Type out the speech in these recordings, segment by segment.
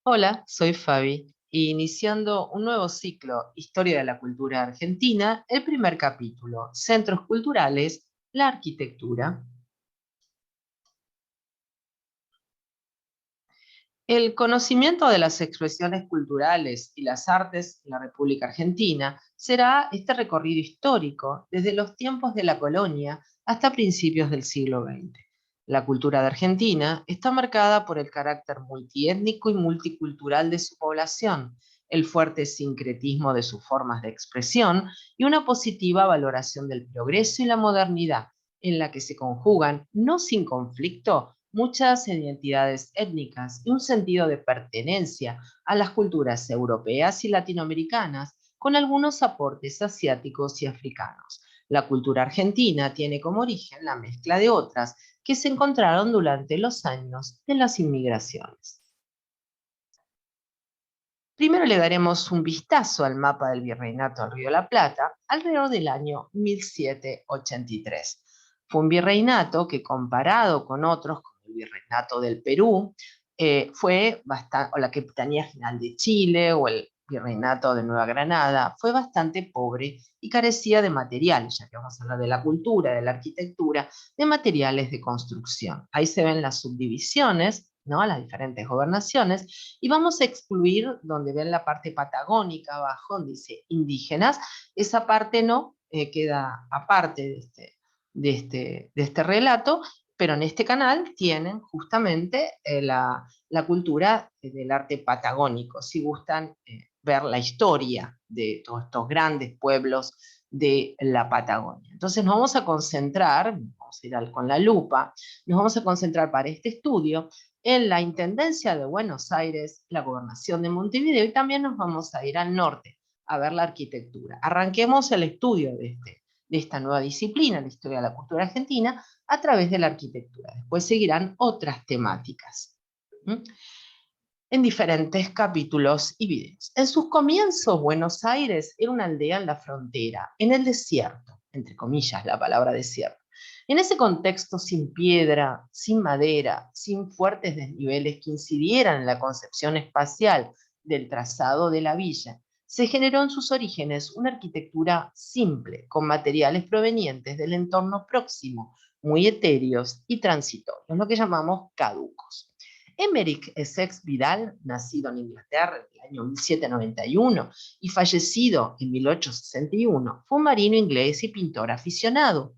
Hola, soy Fabi, iniciando un nuevo ciclo, Historia de la Cultura Argentina, el primer capítulo, Centros Culturales, la Arquitectura. El conocimiento de las expresiones culturales y las artes en la República Argentina será este recorrido histórico desde los tiempos de la colonia hasta principios del siglo XX. La cultura de Argentina está marcada por el carácter multiétnico y multicultural de su población, el fuerte sincretismo de sus formas de expresión y una positiva valoración del progreso y la modernidad, en la que se conjugan, no sin conflicto, muchas identidades étnicas y un sentido de pertenencia a las culturas europeas y latinoamericanas, con algunos aportes asiáticos y africanos. La cultura argentina tiene como origen la mezcla de otras que se encontraron durante los años de las inmigraciones. Primero le daremos un vistazo al mapa del Virreinato del Río de la Plata alrededor del año 1783. Fue un virreinato que, comparado con otros, como el Virreinato del Perú, fue bastante, o la Capitanía General de Chile o el Virreinato de Nueva Granada, fue bastante pobre y carecía de materiales, ya que vamos a hablar de la cultura, de la arquitectura, de materiales de construcción. Ahí se ven las subdivisiones, ¿no? Las diferentes gobernaciones, y vamos a excluir donde ven la parte patagónica abajo, donde dice indígenas, esa parte no, queda aparte de este relato, pero en este canal tienen justamente la cultura del arte patagónico, si gustan ver la historia de todos estos grandes pueblos de la Patagonia. Entonces nos vamos a concentrar, vamos a ir con la lupa, nos vamos a concentrar para este estudio en la Intendencia de Buenos Aires, la Gobernación de Montevideo, y también nos vamos a ir al norte a ver la arquitectura. Arranquemos el estudio de esta nueva disciplina, la historia de la cultura argentina, a través de la arquitectura. Después seguirán otras temáticas, ¿m? En diferentes capítulos y videos. En sus comienzos, Buenos Aires era una aldea en la frontera, en el desierto, entre comillas la palabra desierto. En ese contexto sin piedra, sin madera, sin fuertes desniveles que incidieran en la concepción espacial del trazado de la villa, se generó en sus orígenes una arquitectura simple, con materiales provenientes del entorno próximo, muy etéreos y transitorios, lo que llamamos caducos. Emerick Essex Vidal, nacido en Inglaterra en el año 1791 y fallecido en 1861, fue un marino inglés y pintor aficionado,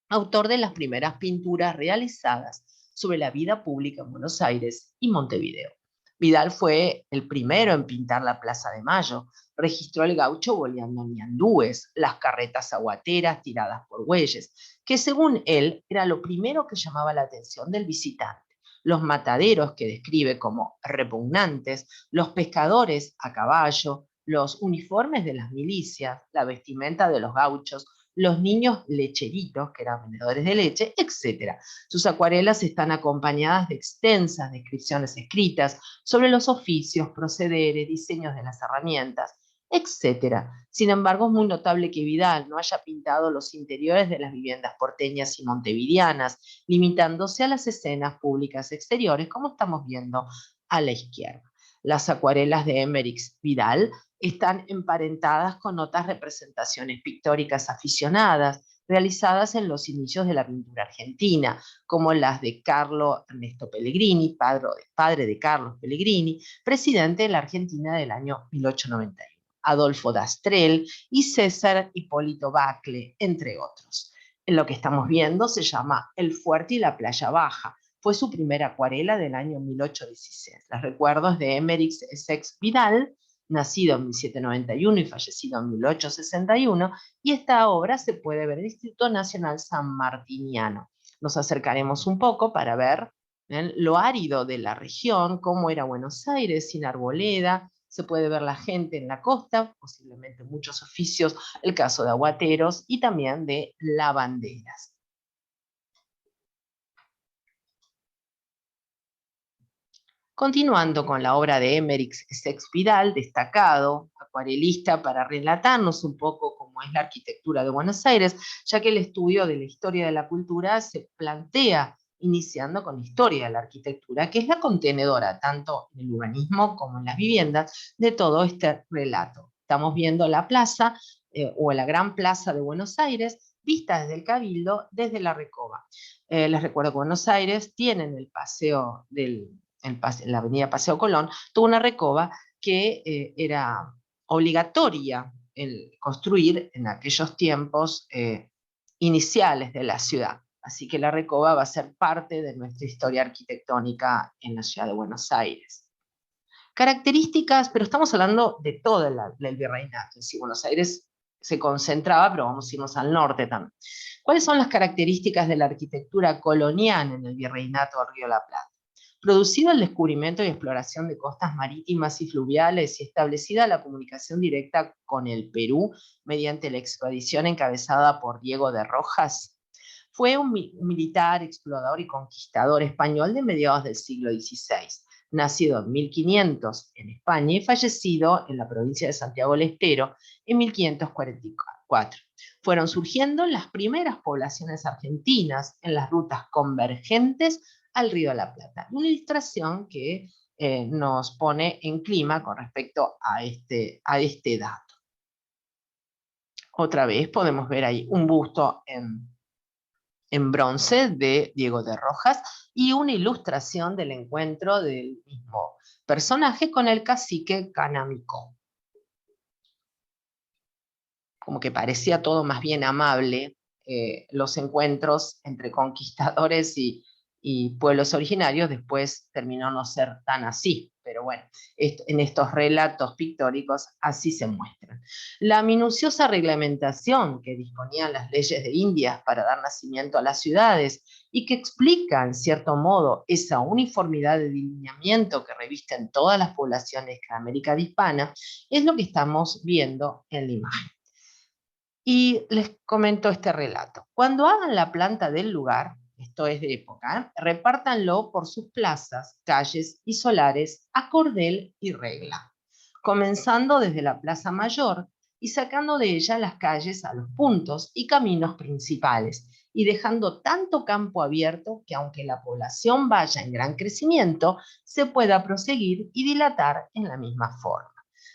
autor de las primeras pinturas realizadas sobre la vida pública en Buenos Aires y Montevideo. Vidal fue el primero en pintar la Plaza de Mayo, registró el gaucho boleando ñandúes, las carretas aguateras tiradas por bueyes, que según él era lo primero que llamaba la atención del visitante, los mataderos que describe como repugnantes, los pescadores a caballo, los uniformes de las milicias, la vestimenta de los gauchos, los niños lecheritos, que eran vendedores de leche, etc. Sus acuarelas están acompañadas de extensas descripciones escritas sobre los oficios, procederes, diseños de las herramientas, etc. Sin embargo, es muy notable que Vidal no haya pintado los interiores de las viviendas porteñas y montevideanas, limitándose a las escenas públicas exteriores, como estamos viendo a la izquierda. Las acuarelas de Emerick Vidal están emparentadas con otras representaciones pictóricas aficionadas realizadas en los inicios de la pintura argentina, como las de Carlo Ernesto Pellegrini, padre de Carlos Pellegrini, presidente de la Argentina del año 1891, Adolfo Dastrel y César Hipólito Bacle, entre otros. En lo que estamos viendo se llama El Fuerte y la Playa Baja. Fue su primera acuarela del año 1816. Los recuerdos de Emerick Essex Vidal, nacido en 1791 y fallecido en 1861, y esta obra se puede ver en el Instituto Nacional San Martiniano. Nos acercaremos un poco para ver lo árido de la región, cómo era Buenos Aires sin arboleda, se puede ver la gente en la costa, posiblemente muchos oficios, el caso de aguateros y también de lavanderas. Continuando con la obra de Emerick Essex Vidal, destacado acuarelista para relatarnos un poco cómo es la arquitectura de Buenos Aires, ya que el estudio de la historia de la cultura se plantea iniciando con historia de la arquitectura, que es la contenedora, tanto en el urbanismo como en las viviendas, de todo este relato. Estamos viendo la plaza, o la gran plaza de Buenos Aires, vista desde el Cabildo, desde la Recoba. Les recuerdo que Buenos Aires tiene en el paseo en la avenida Paseo Colón, tuvo una recoba que era obligatoria construir en aquellos tiempos iniciales de la ciudad. Así que la recoba va a ser parte de nuestra historia arquitectónica en la ciudad de Buenos Aires. Características, pero estamos hablando de todo el virreinato. Si Buenos Aires se concentraba, pero vamos a irnos al norte también. ¿Cuáles son las características de la arquitectura colonial en el virreinato del Río de la Plata? Producido el descubrimiento y exploración de costas marítimas y fluviales y establecida la comunicación directa con el Perú mediante la expedición encabezada por Diego de Rojas, fue un militar, explorador y conquistador español de mediados del siglo XVI, nacido en 1500 en España y fallecido en la provincia de Santiago del Estero en 1544. Fueron surgiendo las primeras poblaciones argentinas en las rutas convergentes al Río de la Plata. Una ilustración que nos pone en clima con respecto a este dato. Otra vez podemos ver ahí un busto en bronce de Diego de Rojas y una ilustración del encuentro del mismo personaje con el cacique Canamicó. Como que parecía todo más bien amable, los encuentros entre conquistadores y pueblos originarios, después terminó no ser tan así, pero bueno, en estos relatos pictóricos así se muestran. La minuciosa reglamentación que disponían las leyes de Indias para dar nacimiento a las ciudades y que explica, en cierto modo, esa uniformidad de delineamiento que revisten todas las poblaciones de América hispana, es lo que estamos viendo en la imagen. Y les comento este relato. Cuando hagan la planta del lugar, esto es de época, repártanlo por sus plazas, calles y solares a cordel y regla, comenzando desde la Plaza Mayor y sacando de ella las calles a los puntos y caminos principales, y dejando tanto campo abierto que aunque la población vaya en gran crecimiento, se pueda proseguir y dilatar en la misma forma.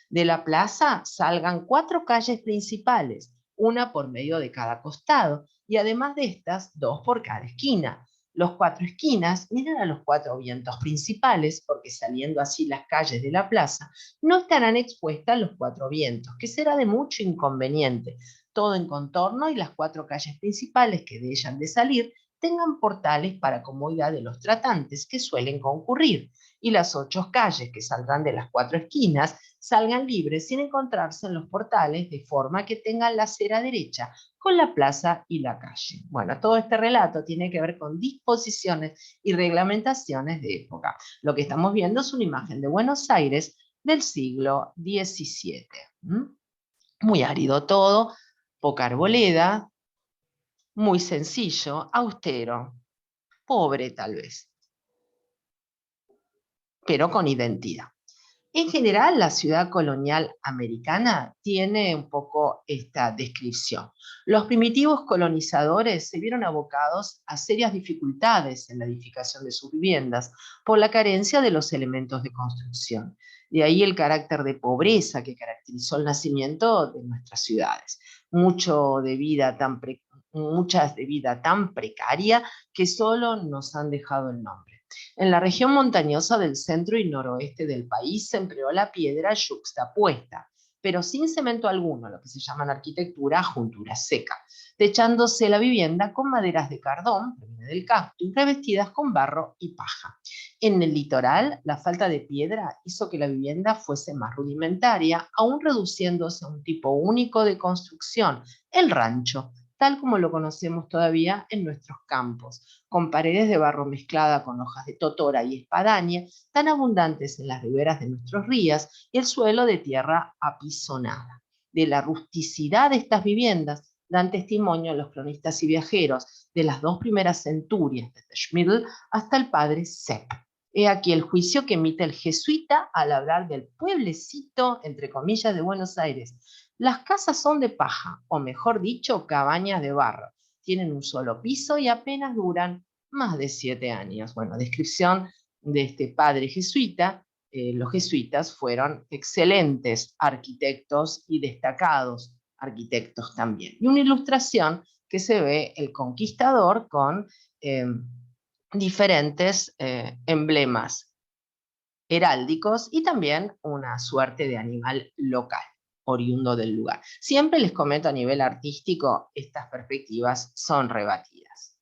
De la plaza salgan 4 calles principales, una por medio de cada costado, y además de estas, 2 por cada esquina. Los 4 esquinas miran a los 4 vientos principales, porque saliendo así las calles de la plaza, no estarán expuestas los 4 vientos, que será de mucho inconveniente. Todo en contorno y las 4 calles principales que de ellas han de salir tengan portales para comodidad de los tratantes que suelen concurrir, y las 8 calles que saldrán de las 4 esquinas salgan libres sin encontrarse en los portales, de forma que tengan la acera derecha con la plaza y la calle. Bueno, todo este relato tiene que ver con disposiciones y reglamentaciones de época. Lo que estamos viendo es una imagen de Buenos Aires del siglo XVII. Muy árido todo, poca arboleda, muy sencillo, austero, pobre tal vez, pero con identidad. En general, la ciudad colonial americana tiene un poco esta descripción. Los primitivos colonizadores se vieron abocados a serias dificultades en la edificación de sus viviendas por la carencia de los elementos de construcción. De ahí el carácter de pobreza que caracterizó el nacimiento de nuestras ciudades. Muchas de vida tan precaria que solo nos han dejado el nombre. En la región montañosa del centro y noroeste del país se empleó la piedra yuxtapuesta, pero sin cemento alguno, lo que se llama en arquitectura juntura seca, techándose la vivienda con maderas de cardón, proviene del cactus, revestidas con barro y paja. En el litoral, la falta de piedra hizo que la vivienda fuese más rudimentaria, aún reduciéndose a un tipo único de construcción, el rancho, tal como lo conocemos todavía en nuestros campos, con paredes de barro mezclada con hojas de totora y espadaña, tan abundantes en las riberas de nuestros ríos, y el suelo de tierra apisonada. De la rusticidad de estas viviendas dan testimonio los cronistas y viajeros de las 2 primeras centurias, desde Schmidl hasta el padre Sepp. He aquí el juicio que emite el jesuita al hablar del pueblecito, entre comillas, de Buenos Aires. Las casas son de paja, o mejor dicho, cabañas de barro. Tienen un solo piso y apenas duran más de 7 años. Bueno, descripción de este padre jesuita. Los jesuitas fueron excelentes arquitectos y destacados arquitectos también. Y una ilustración que se ve el conquistador con diferentes emblemas heráldicos y también una suerte de animal local, oriundo del lugar. Siempre les comento a nivel artístico, estas perspectivas son rebatidas.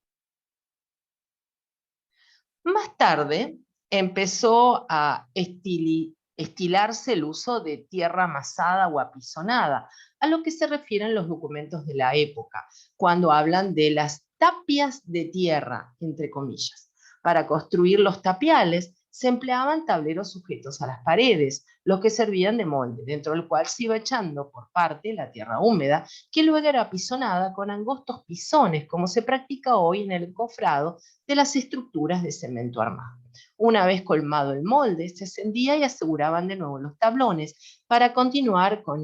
Más tarde empezó a estilarse el uso de tierra amasada o apisonada, a lo que se refieren los documentos de la época, cuando hablan de las tapias de tierra, entre comillas. Para construir los tapiales se empleaban tableros sujetos a las paredes, los que servían de molde, dentro del cual se iba echando por parte la tierra húmeda, que luego era apisonada con angostos pisones, como se practica hoy en el encofrado de las estructuras de cemento armado. Una vez colmado el molde, se encendía y aseguraban de nuevo los tablones para continuar con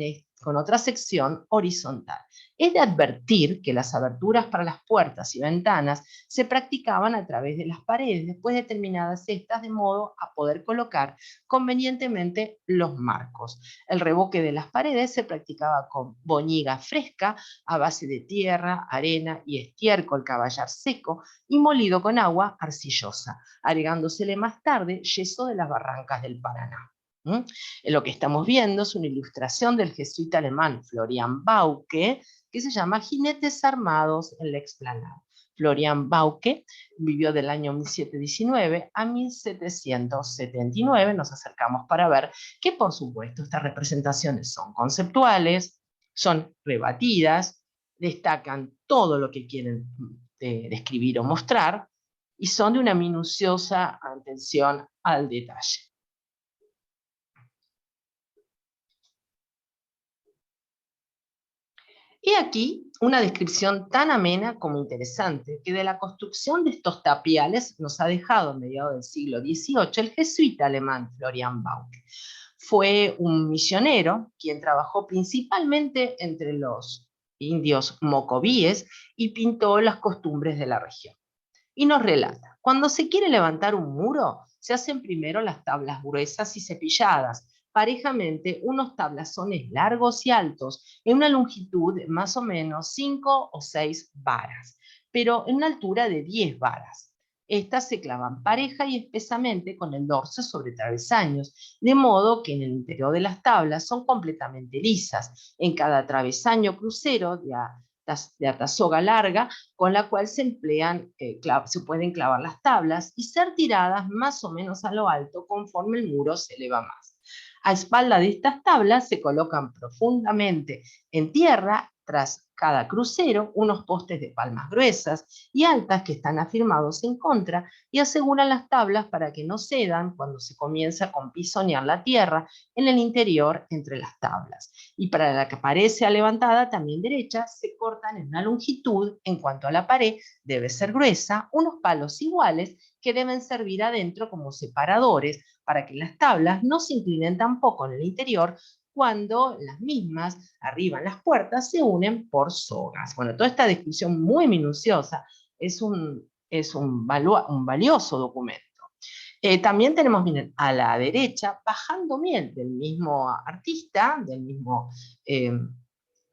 otra sección horizontal. Es de advertir que las aberturas para las puertas y ventanas se practicaban a través de las paredes, después de terminadas estas, de modo a poder colocar convenientemente los marcos. El revoque de las paredes se practicaba con boñiga fresca a base de tierra, arena y estiércol caballar seco y molido con agua arcillosa, agregándosele más tarde yeso de las barrancas del Paraná. Lo que estamos viendo es una ilustración del jesuita alemán Florian Bauke, que se llama Jinetes Armados en la Explanada. Florian Bauke vivió del año 1719 a 1779. Nos acercamos para ver que, por supuesto, estas representaciones son conceptuales, son rebatidas, destacan todo lo que quieren describir o mostrar, y son de una minuciosa atención al detalle. Y aquí una descripción tan amena como interesante, que de la construcción de estos tapiales nos ha dejado a mediados del siglo XVIII el jesuita alemán Florian Bauke. Fue un misionero quien trabajó principalmente entre los indios mocovíes y pintó las costumbres de la región. Y nos relata: cuando se quiere levantar un muro, se hacen primero las tablas gruesas y cepilladas, parejamente unos tablazones largos y altos, en una longitud de más o menos 5 o 6 varas, pero en una altura de 10 varas. Estas se clavan pareja y espesamente con el dorso sobre travesaños, de modo que en el interior de las tablas son completamente lisas. En cada travesaño crucero de atasoga larga, con la cual se pueden clavar las tablas y ser tiradas más o menos a lo alto conforme el muro se eleva más. A espalda de estas tablas se colocan profundamente en tierra, tras cada crucero, unos postes de palmas gruesas y altas que están afirmados en contra y aseguran las tablas para que no cedan cuando se comienza con pisonear la tierra en el interior entre las tablas. Y para la que parece levantada, también derecha, se cortan en una longitud. En cuanto a la pared, debe ser gruesa, unos palos iguales que deben servir adentro como separadores para que las tablas no se inclinen tampoco en el interior cuando las mismas, arriba en las puertas, se unen por sogas. Bueno, toda esta descripción muy minuciosa es un valioso documento. También tenemos, miren, a la derecha, Bajando miel, del mismo artista, del mismo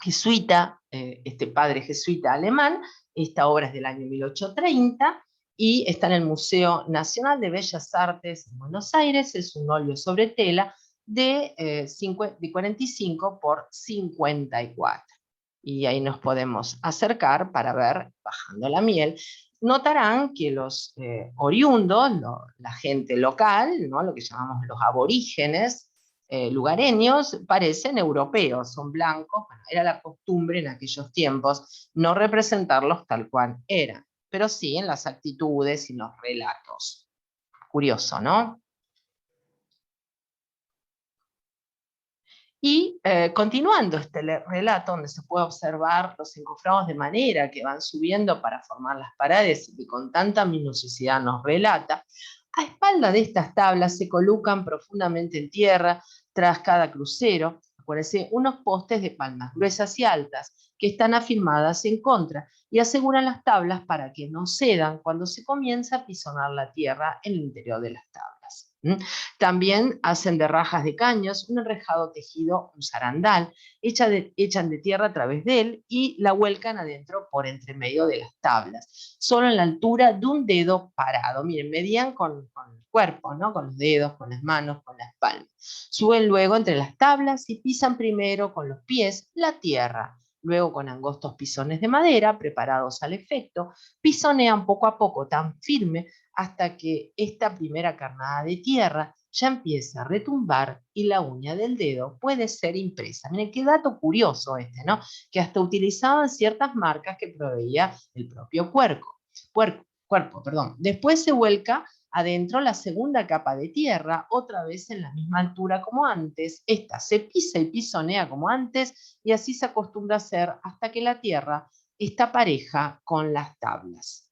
jesuita, este padre jesuita alemán. Esta obra es del año 1830 y está en el Museo Nacional de Bellas Artes en Buenos Aires. Es un óleo sobre tela de 45 por 54. Y ahí nos podemos acercar para ver Bajando la miel. Notarán que los oriundos, la gente local, ¿no?, lo que llamamos los aborígenes lugareños, parecen europeos, son blancos. Bueno, era la costumbre en aquellos tiempos no representarlos tal cual eran, pero sí en las actitudes y los relatos. Curioso, ¿no? Y continuando este relato, donde se puede observar los encofrados de madera que van subiendo para formar las paredes y que con tanta minuciosidad nos relata, a espalda de estas tablas se colocan profundamente en tierra, tras cada crucero, acuérdense, unos postes de palmas gruesas y altas que están afirmadas en contra y aseguran las tablas para que no cedan cuando se comienza a pisonar la tierra en el interior de las tablas. También hacen de rajas de caños un enrejado tejido, un zarandal, echan de tierra a través de él y la vuelcan adentro por entre medio de las tablas, solo en la altura de un dedo parado. Miren, medían con el cuerpo, ¿no? Con los dedos, con las manos, con las palmas. Suben luego entre las tablas y pisan primero con los pies la tierra. Luego, con angostos pisones de madera preparados al efecto, pisonean poco a poco tan firme hasta que esta primera carnada de tierra ya empieza a retumbar y la uña del dedo puede ser impresa. Miren qué dato curioso este, ¿no? Que hasta utilizaban ciertas marcas que proveía el propio cuerpo. Después se vuelca adentro la segunda capa de tierra, otra vez en la misma altura como antes. Esta se pisa y pisonea como antes y así se acostumbra a hacer hasta que la tierra está pareja con las tablas.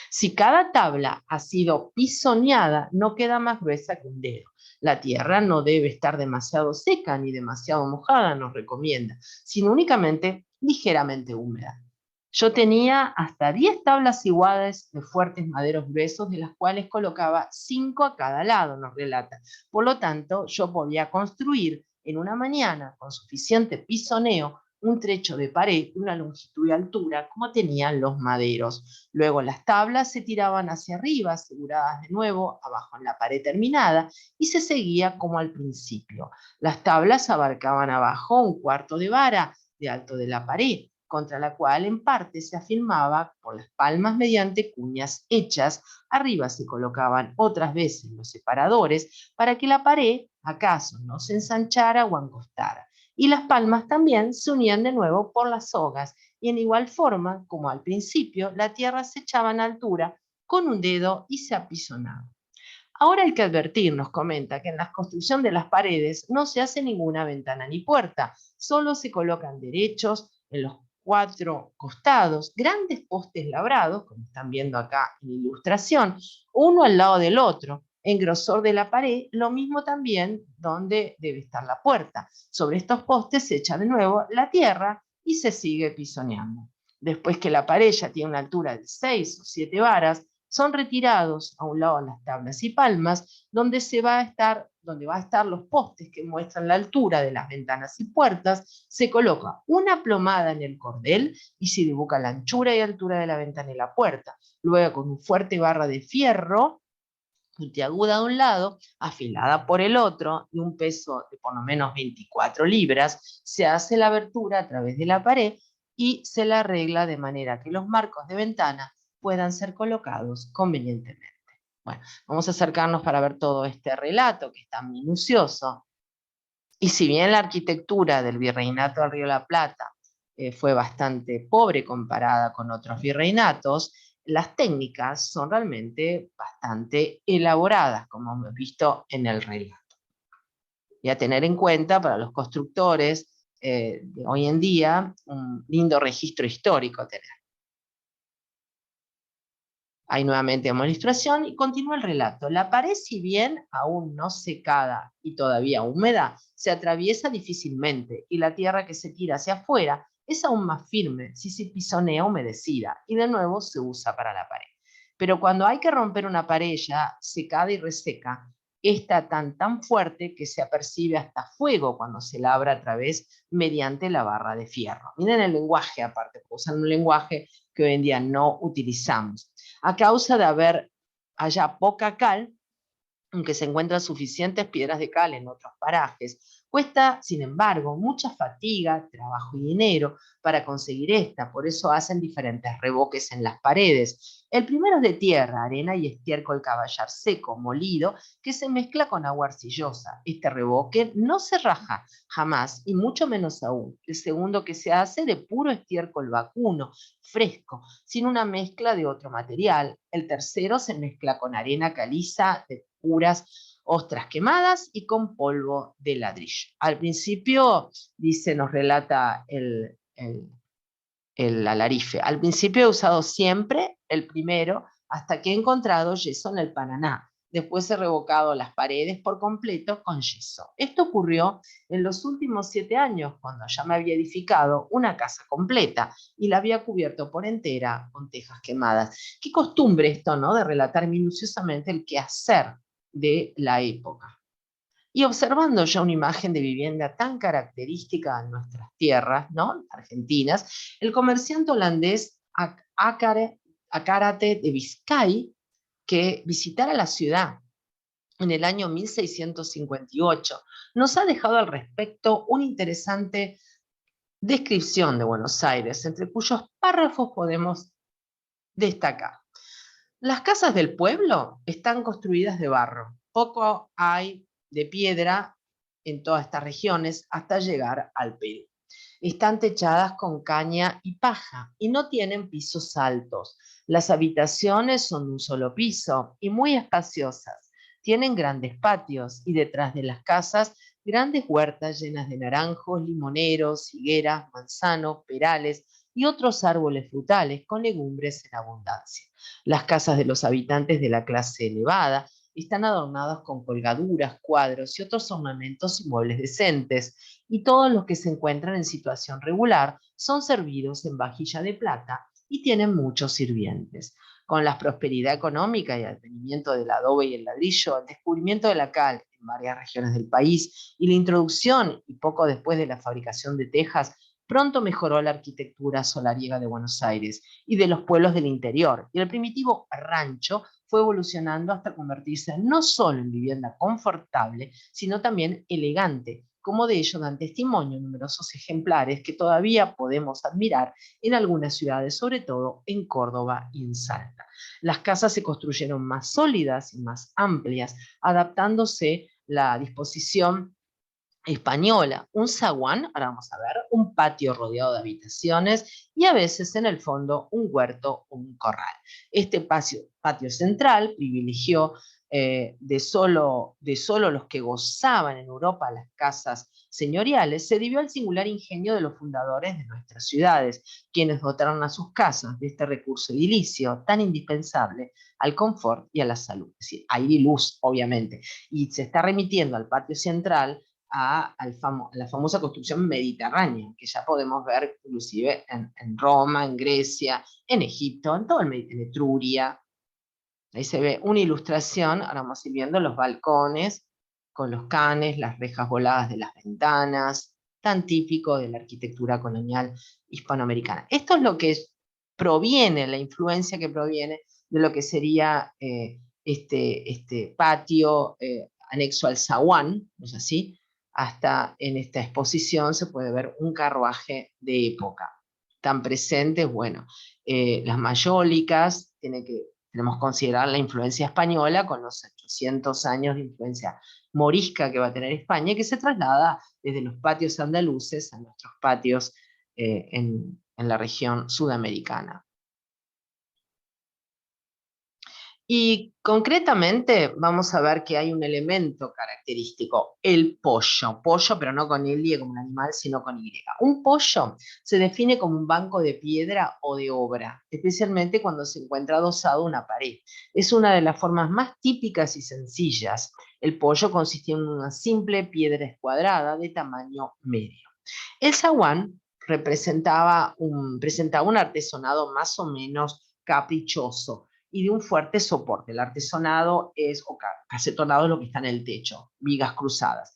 Si cada tabla ha sido pisoneada, no queda más gruesa que un dedo. La tierra no debe estar demasiado seca ni demasiado mojada, nos recomienda, sino únicamente ligeramente húmeda. Yo tenía hasta 10 tablas iguales de fuertes maderos gruesos, de las cuales colocaba 5 a cada lado, nos relata. Por lo tanto, yo podía construir en una mañana, con suficiente pisoneo, un trecho de pared de una longitud y altura como tenían los maderos. Luego las tablas se tiraban hacia arriba, aseguradas de nuevo abajo en la pared terminada, y se seguía como al principio. Las tablas abarcaban abajo un cuarto de vara de alto de la pared, contra la cual en parte se afirmaba por las palmas mediante cuñas hechas. Arriba se colocaban otras veces los separadores para que la pared acaso no se ensanchara o angostara. Y las palmas también se unían de nuevo por las sogas, y en igual forma, como al principio, la tierra se echaba en altura con un dedo y se apisonaba. Ahora hay que advertir, nos comenta, que en la construcción de las paredes no se hace ninguna ventana ni puerta, solo se colocan derechos en los 4 costados, grandes postes labrados, como están viendo acá en la ilustración, uno al lado del otro, en grosor de la pared, lo mismo también donde debe estar la puerta. Sobre estos postes se echa de nuevo la tierra y se sigue pisoneando. Después que la pared ya tiene una altura de 6 o 7 varas, son retirados a un lado las tablas y palmas, donde va a estar los postes que muestran la altura de las ventanas y puertas. Se coloca una plomada en el cordel y se dibuja la anchura y altura de la ventana y la puerta. Luego, con un fuerte barra de fierro puntiaguda de un lado, afilada por el otro, y un peso de por lo menos 24 libras, se hace la abertura a través de la pared y se la arregla de manera que los marcos de ventana puedan ser colocados convenientemente. Bueno, vamos a acercarnos para ver todo este relato que es tan minucioso. Y si bien la arquitectura del Virreinato del Río de la Plata fue bastante pobre comparada con otros virreinatos, las técnicas son realmente bastante elaboradas, como hemos visto en el relato. Y a tener en cuenta para los constructores de hoy en día, un lindo registro histórico tener. Ahí nuevamente vemos la ilustración y continúa el relato. La pared, si bien aún no secada y todavía húmeda, se atraviesa difícilmente y la tierra que se tira hacia afuera es aún más firme si se pisonea humedecida y de nuevo se usa para la pared. Pero cuando hay que romper una pared ya secada y reseca, está tan fuerte que se apercibe hasta fuego cuando se labra a través mediante la barra de fierro. Miren el lenguaje aparte, usan un lenguaje que hoy en día no utilizamos. A causa de haber allá poca cal, aunque se encuentran suficientes piedras de cal en otros parajes, cuesta, sin embargo, mucha fatiga, trabajo y dinero para conseguir esta, por eso hacen diferentes revoques en las paredes. El primero es de tierra, arena y estiércol caballar seco, molido, que se mezcla con agua arcillosa. Este revoque no se raja jamás, y mucho menos aún. El segundo que se hace de puro estiércol vacuno, fresco, sin una mezcla de otro material. El tercero se mezcla con arena caliza de puras ostras quemadas y con polvo de ladrillo. Al principio, dice, nos relata el alarife, al principio he usado siempre el primero hasta que he encontrado yeso en el Paraná. después se revocado las paredes por completo con yeso. Esto ocurrió en los últimos 7 años, cuando ya me había edificado una casa completa y la había cubierto por entera con tejas quemadas. Qué costumbre esto, ¿no?, de relatar minuciosamente el quehacer de la época. Y observando ya una imagen de vivienda tan característica en nuestras tierras, ¿no?, argentinas, el comerciante holandés Acárate de Vizcay, que visitara la ciudad en el año 1658, nos ha dejado al respecto una interesante descripción de Buenos Aires, entre cuyos párrafos podemos destacar. Las casas del pueblo están construidas de barro. Poco hay de piedra en todas estas regiones hasta llegar al Perú. Están techadas con caña y paja y no tienen pisos altos. Las habitaciones son de un solo piso y muy espaciosas. Tienen grandes patios y detrás de las casas grandes huertas llenas de naranjos, limoneros, higueras, manzanos, perales y otros árboles frutales con legumbres en abundancia. Las casas de los habitantes de la clase elevada están adornadas con colgaduras, cuadros y otros ornamentos y muebles decentes, y todos los que se encuentran en situación regular son servidos en vajilla de plata y tienen muchos sirvientes. Con la prosperidad económica y el advenimiento del adobe y el ladrillo, el descubrimiento de la cal en varias regiones del país y la introducción, y poco después de la fabricación de tejas, pronto mejoró la arquitectura solariega de Buenos Aires y de los pueblos del interior, y el primitivo rancho fue evolucionando hasta convertirse no solo en vivienda confortable, sino también elegante, como de ello dan testimonio numerosos ejemplares que todavía podemos admirar en algunas ciudades, sobre todo en Córdoba y en Salta. Las casas se construyeron más sólidas y más amplias, adaptándose la disposición española, un zaguán, ahora vamos a ver, un patio rodeado de habitaciones y a veces en el fondo un huerto o un corral. Este patio central privilegió de solo los que gozaban en Europa las casas señoriales, se debió al singular ingenio de los fundadores de nuestras ciudades, quienes dotaron a sus casas de este recurso edilicio tan indispensable al confort y a la salud. Es decir, aire y luz, obviamente. Y se está remitiendo al patio central a la famosa construcción mediterránea, que ya podemos ver inclusive en Roma, en Grecia, en Egipto, en todo en Etruria. Ahí se ve una ilustración, ahora vamos a ir viendo los balcones con los canes, las rejas voladas de las ventanas, tan típico de la arquitectura colonial hispanoamericana. Esto es lo que proviene, la influencia que proviene de lo que sería este patio anexo al zaguán, ¿no es así? Hasta en esta exposición se puede ver un carruaje de época. Tan presentes, bueno, las mayólicas, tenemos que considerar la influencia española con los 800 años de influencia morisca que va a tener España, y que se traslada desde los patios andaluces a nuestros patios en la región sudamericana. Y concretamente vamos a ver que hay un elemento característico, el pollo pero no con L como un animal, sino con Y. Un pollo se define como un banco de piedra o de obra, especialmente cuando se encuentra adosado a una pared. Es una de las formas más típicas y sencillas. El pollo consistía en una simple piedra escuadrada de tamaño medio. El zaguán presentaba un artesonado más o menos caprichoso y de un fuerte soporte. El artesonado o casetonado es lo que está en el techo, vigas cruzadas.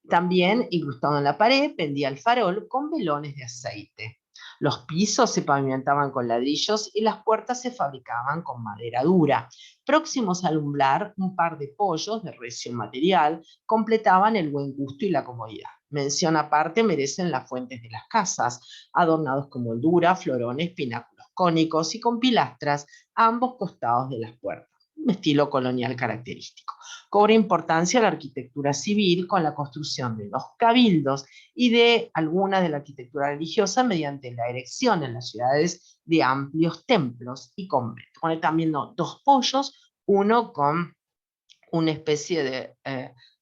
También, incrustado en la pared, pendía el farol con velones de aceite. Los pisos se pavimentaban con ladrillos y las puertas se fabricaban con madera dura. Próximos a alumbrar, un par de pollos de recio material completaban el buen gusto y la comodidad. Mención aparte merecen las fuentes de las casas, adornados con moldura, florones, pináculos cónicos y con pilastras a ambos costados de las puertas, un estilo colonial característico. Cobra importancia la arquitectura civil con la construcción de los cabildos y de alguna de la arquitectura religiosa mediante la erección en las ciudades de amplios templos y conventos. Pone también dos pollos, uno con una especie de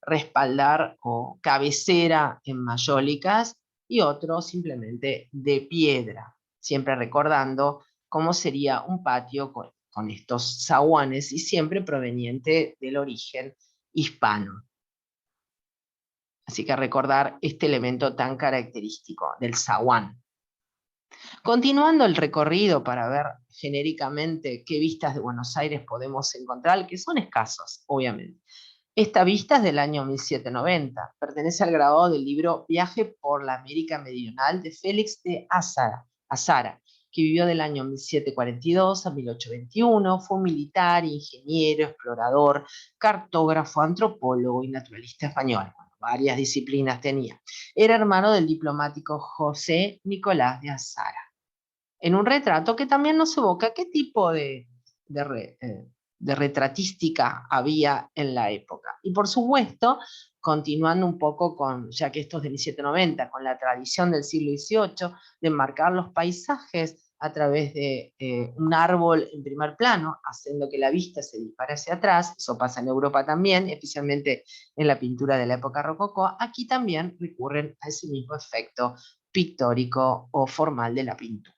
respaldar o cabecera en mayólicas y otro simplemente de piedra, siempre recordando cómo sería un patio con con estos zaguanes y siempre proveniente del origen hispano. Así que recordar este elemento tan característico del zaguán. Continuando el recorrido para ver genéricamente qué vistas de Buenos Aires podemos encontrar, que son escasos, obviamente. Esta vista es del año 1790, pertenece al grabado del libro Viaje por la América Meridional de Félix de Azara, que vivió del año 1742 a 1821, fue un militar, ingeniero, explorador, cartógrafo, antropólogo y naturalista español. Bueno, varias disciplinas tenía. Era hermano del diplomático José Nicolás de Azara. En un retrato que también nos evoca qué tipo de retratística había en la época. Y por supuesto, continuando un poco con, ya que esto es de 1790, con la tradición del siglo XVIII, de enmarcar los paisajes a través de un árbol en primer plano, haciendo que la vista se dispare hacia atrás. Eso pasa en Europa también, especialmente en la pintura de la época rococó. Aquí también recurren a ese mismo efecto pictórico o formal de la pintura.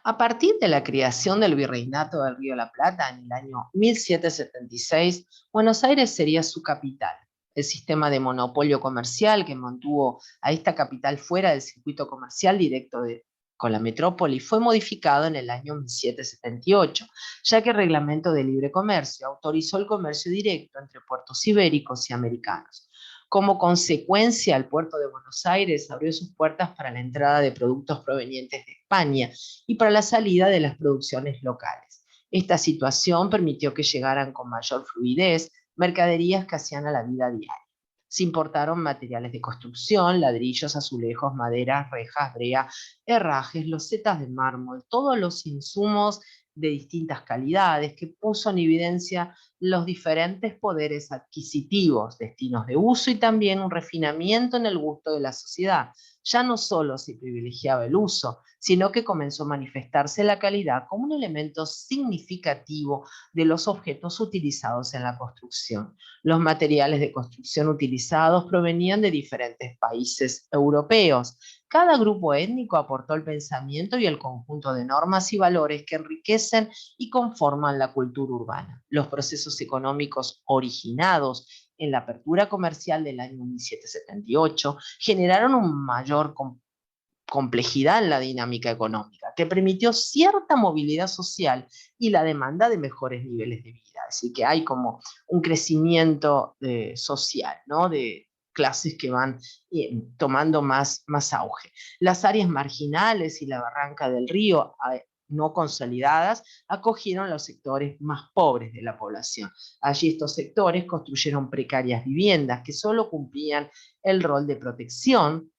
A partir de la creación del Virreinato del Río de la Plata en el año 1776, Buenos Aires sería su capital. El sistema de monopolio comercial que mantuvo a esta capital fuera del circuito comercial directo con la metrópoli fue modificado en el año 1778, ya que el Reglamento de Libre Comercio autorizó el comercio directo entre puertos ibéricos y americanos. Como consecuencia, el puerto de Buenos Aires abrió sus puertas para la entrada de productos provenientes de España y para la salida de las producciones locales. Esta situación permitió que llegaran con mayor fluidez mercaderías que hacían a la vida diaria. Se importaron materiales de construcción, ladrillos, azulejos, maderas, rejas, brea, herrajes, losetas de mármol, todos los insumos de distintas calidades que puso en evidencia los diferentes poderes adquisitivos, destinos de uso y también un refinamiento en el gusto de la sociedad. Ya no solo se privilegiaba el uso, sino que comenzó a manifestarse la calidad como un elemento significativo de los objetos utilizados en la construcción. Los materiales de construcción utilizados provenían de diferentes países europeos. Cada grupo étnico aportó el pensamiento y el conjunto de normas y valores que enriquecen y conforman la cultura urbana. Los procesos económicos originados en la apertura comercial del año 1778 generaron una mayor complejidad en la dinámica económica, que permitió cierta movilidad social y la demanda de mejores niveles de vida. Así que hay como un crecimiento social, ¿no? De clases que van tomando más auge. Las áreas marginales y la barranca del río no consolidadas acogieron los sectores más pobres de la población. Allí estos sectores construyeron precarias viviendas que solo cumplían el rol de protección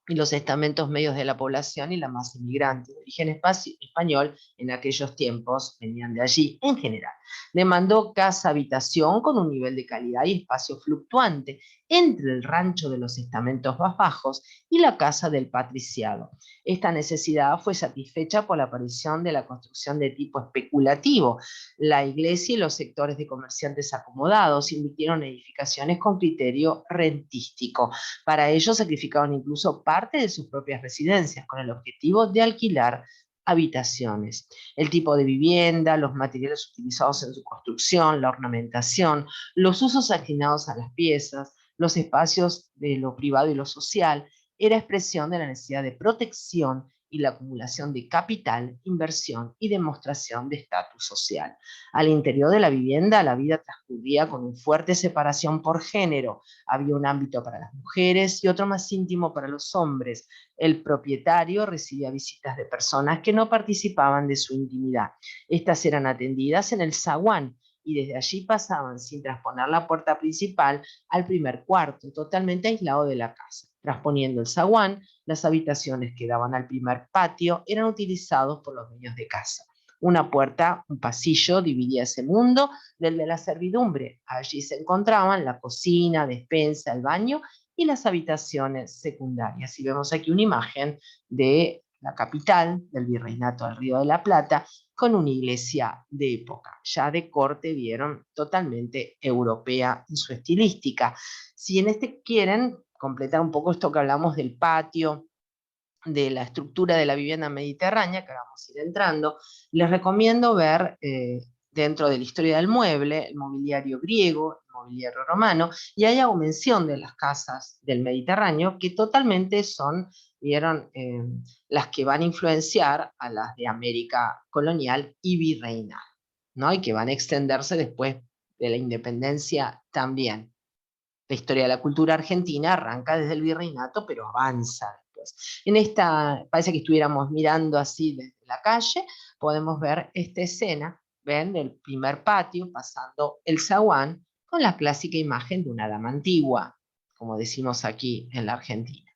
y los estamentos medios de la población y la masa inmigrante de origen español en aquellos tiempos venían de allí en general. Demandó casa-habitación con un nivel de calidad y espacio fluctuante entre el rancho de los estamentos más bajos y la casa del patriciado. Esta necesidad fue satisfecha por la aparición de la construcción de tipo especulativo. La iglesia y los sectores de comerciantes acomodados invirtieron edificaciones con criterio rentístico. Para ello sacrificaron incluso parte de sus propias residencias con el objetivo de alquilar habitaciones. El tipo de vivienda, los materiales utilizados en su construcción, la ornamentación, los usos asignados a las piezas, los espacios de lo privado y lo social, era expresión de la necesidad de protección y la acumulación de capital, inversión y demostración de estatus social. Al interior de la vivienda, la vida transcurría con una fuerte separación por género. Había un ámbito para las mujeres y otro más íntimo para los hombres. El propietario recibía visitas de personas que no participaban de su intimidad. Estas eran atendidas en el zaguán y desde allí pasaban sin trasponer la puerta principal al primer cuarto, totalmente aislado de la casa. Trasponiendo el zaguán, las habitaciones que daban al primer patio eran utilizados por los dueños de casa. Una puerta, un pasillo, dividía ese mundo del de la servidumbre. Allí se encontraban la cocina, despensa, el baño y las habitaciones secundarias. Y vemos aquí una imagen de la capital del Virreinato del Río de la Plata con una iglesia de época, ya de corte, vieron, totalmente europea en su estilística. Si en este quieren completar un poco esto que hablamos del patio de la estructura de la vivienda mediterránea, que ahora vamos a ir entrando, les recomiendo ver dentro de la historia del mueble, el mobiliario griego, el mobiliario romano, y ahí hago mención de las casas del Mediterráneo, que totalmente son, vieron, las que van a influenciar a las de América colonial y virreinal, ¿no? Y que van a extenderse después de la independencia también. La historia de la cultura argentina arranca desde el virreinato, pero avanza después. En esta, parece que estuviéramos mirando así desde la calle, podemos ver esta escena, ven, del primer patio, pasando el zaguán, con la clásica imagen de una dama antigua, como decimos aquí en la Argentina.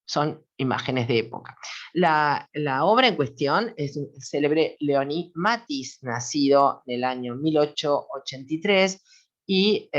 Son imágenes de época. La obra en cuestión es el célebre Leoní Matisse, nacido en el año 1883 y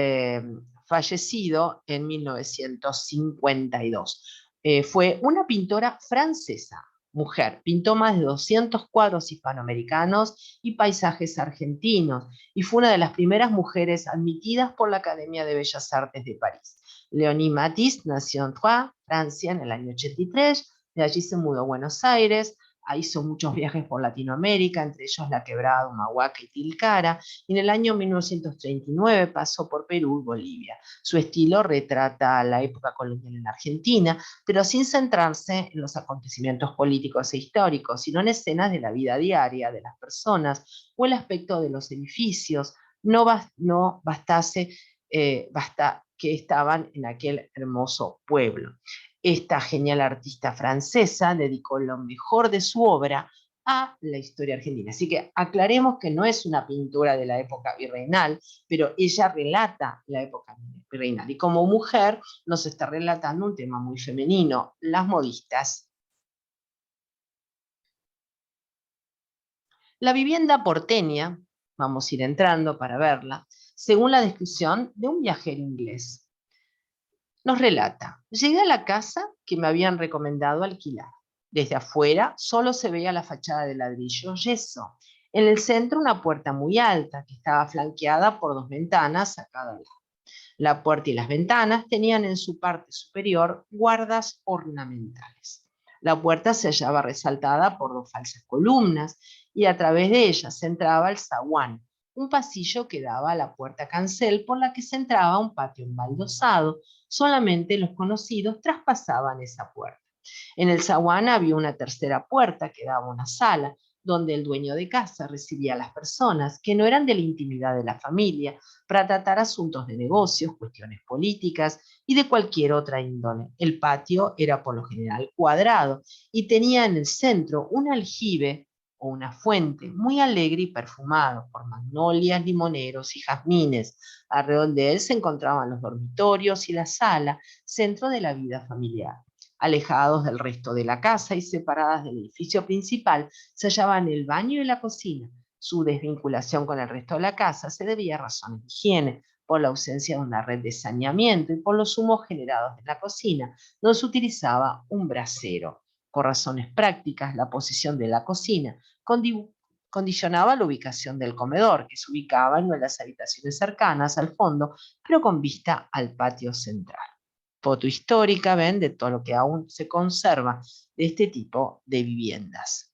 fallecido en 1952. Fue una pintora francesa, mujer. Pintó más de 200 cuadros hispanoamericanos y paisajes argentinos, y fue una de las primeras mujeres admitidas por la Academia de Bellas Artes de París. Leonie Matisse nació en Troyes, Francia, en el año 83, de allí se mudó a Buenos Aires, hizo muchos viajes por Latinoamérica, entre ellos La Quebrada, Humahuaca y Tilcara, y en el año 1939 pasó por Perú y Bolivia. Su estilo retrata la época colonial en Argentina, pero sin centrarse en los acontecimientos políticos e históricos, sino en escenas de la vida diaria de las personas o el aspecto de los edificios. No bastase, basta que estaban en aquel hermoso pueblo. Esta genial artista francesa dedicó lo mejor de su obra a la historia argentina. Así que aclaremos que no es una pintura de la época virreinal, pero ella relata la época virreinal. Y como mujer nos está relatando un tema muy femenino, las modistas. La vivienda porteña, vamos a ir entrando para verla, según la descripción de un viajero inglés. Nos relata: llegué a la casa que me habían recomendado alquilar. Desde afuera solo se veía la fachada de ladrillo yeso. En el centro una puerta muy alta que estaba flanqueada por dos ventanas a cada lado. La puerta y las ventanas tenían en su parte superior guardas ornamentales. La puerta se hallaba resaltada por dos falsas columnas y a través de ellas se entraba el zaguán, un pasillo que daba a la puerta cancel por la que se entraba a un patio embaldosado. Solamente los conocidos traspasaban esa puerta. En el zaguán había una tercera puerta que daba a una sala, donde el dueño de casa recibía a las personas que no eran de la intimidad de la familia para tratar asuntos de negocios, cuestiones políticas y de cualquier otra índole. El patio era por lo general cuadrado y tenía en el centro un aljibe o una fuente muy alegre y perfumado por magnolias, limoneros y jazmines. Alrededor de él se encontraban los dormitorios y la sala, centro de la vida familiar. Alejados del resto de la casa y separadas del edificio principal, se hallaban el baño y la cocina. Su desvinculación con el resto de la casa se debía a razones de higiene, por la ausencia de una red de saneamiento y por los humos generados en la cocina, donde se utilizaba un brasero. Por razones prácticas, la posición de la cocina condicionaba la ubicación del comedor, que se ubicaba en una de las habitaciones cercanas al fondo, pero con vista al patio central. Foto histórica, ven, de todo lo que aún se conserva de este tipo de viviendas.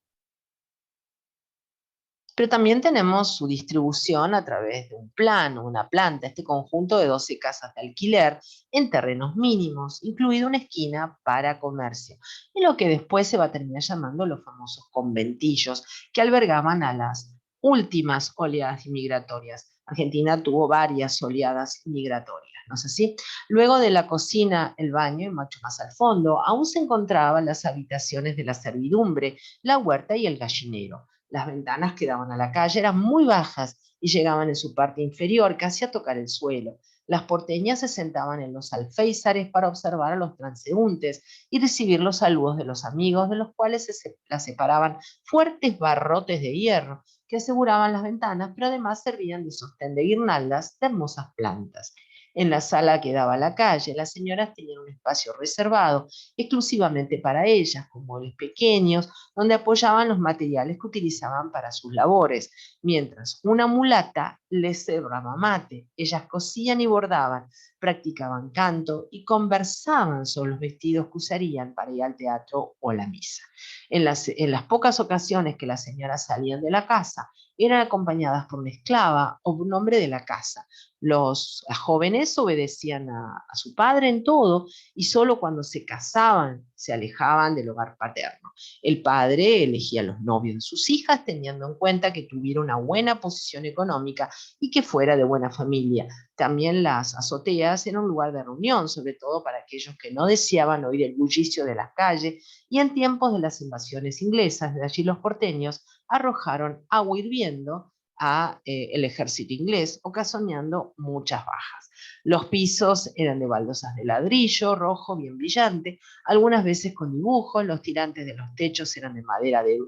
Pero también tenemos su distribución a través de un plano, una planta, este conjunto de 12 casas de alquiler en terrenos mínimos, incluido una esquina para comercio, y lo que después se va a terminar llamando los famosos conventillos, que albergaban a las últimas oleadas inmigratorias. Argentina tuvo varias oleadas migratorias, ¿no es así? Luego de la cocina, el baño, y mucho más al fondo, aún se encontraban las habitaciones de la servidumbre, la huerta y el gallinero. Las ventanas que daban a la calle eran muy bajas y llegaban en su parte inferior casi a tocar el suelo. Las porteñas se sentaban en los alféizares para observar a los transeúntes y recibir los saludos de los amigos, de los cuales las separaban fuertes barrotes de hierro que aseguraban las ventanas, pero además servían de sostén de guirnaldas de hermosas plantas. En la sala que daba a la calle, las señoras tenían un espacio reservado exclusivamente para ellas, con muebles pequeños, donde apoyaban los materiales que utilizaban para sus labores, mientras una mulata les servaba mate. Ellas cosían y bordaban, practicaban canto y conversaban sobre los vestidos que usarían para ir al teatro o la misa. En las pocas ocasiones que las señoras salían de la casa, eran acompañadas por una esclava o por un hombre de la casa. Las jóvenes obedecían a su padre en todo y solo cuando se casaban se alejaban del hogar paterno. El padre elegía a los novios de sus hijas teniendo en cuenta que tuviera una buena posición económica y que fuera de buena familia. También las azoteas eran un lugar de reunión, sobre todo para aquellos que no deseaban oír el bullicio de las calles, y en tiempos de las invasiones inglesas, de allí los porteños arrojaron agua hirviendo a el ejército inglés, ocasionando muchas bajas. Los pisos eran de baldosas de ladrillo rojo bien brillante, algunas veces con dibujos. Los tirantes de los techos eran de madera de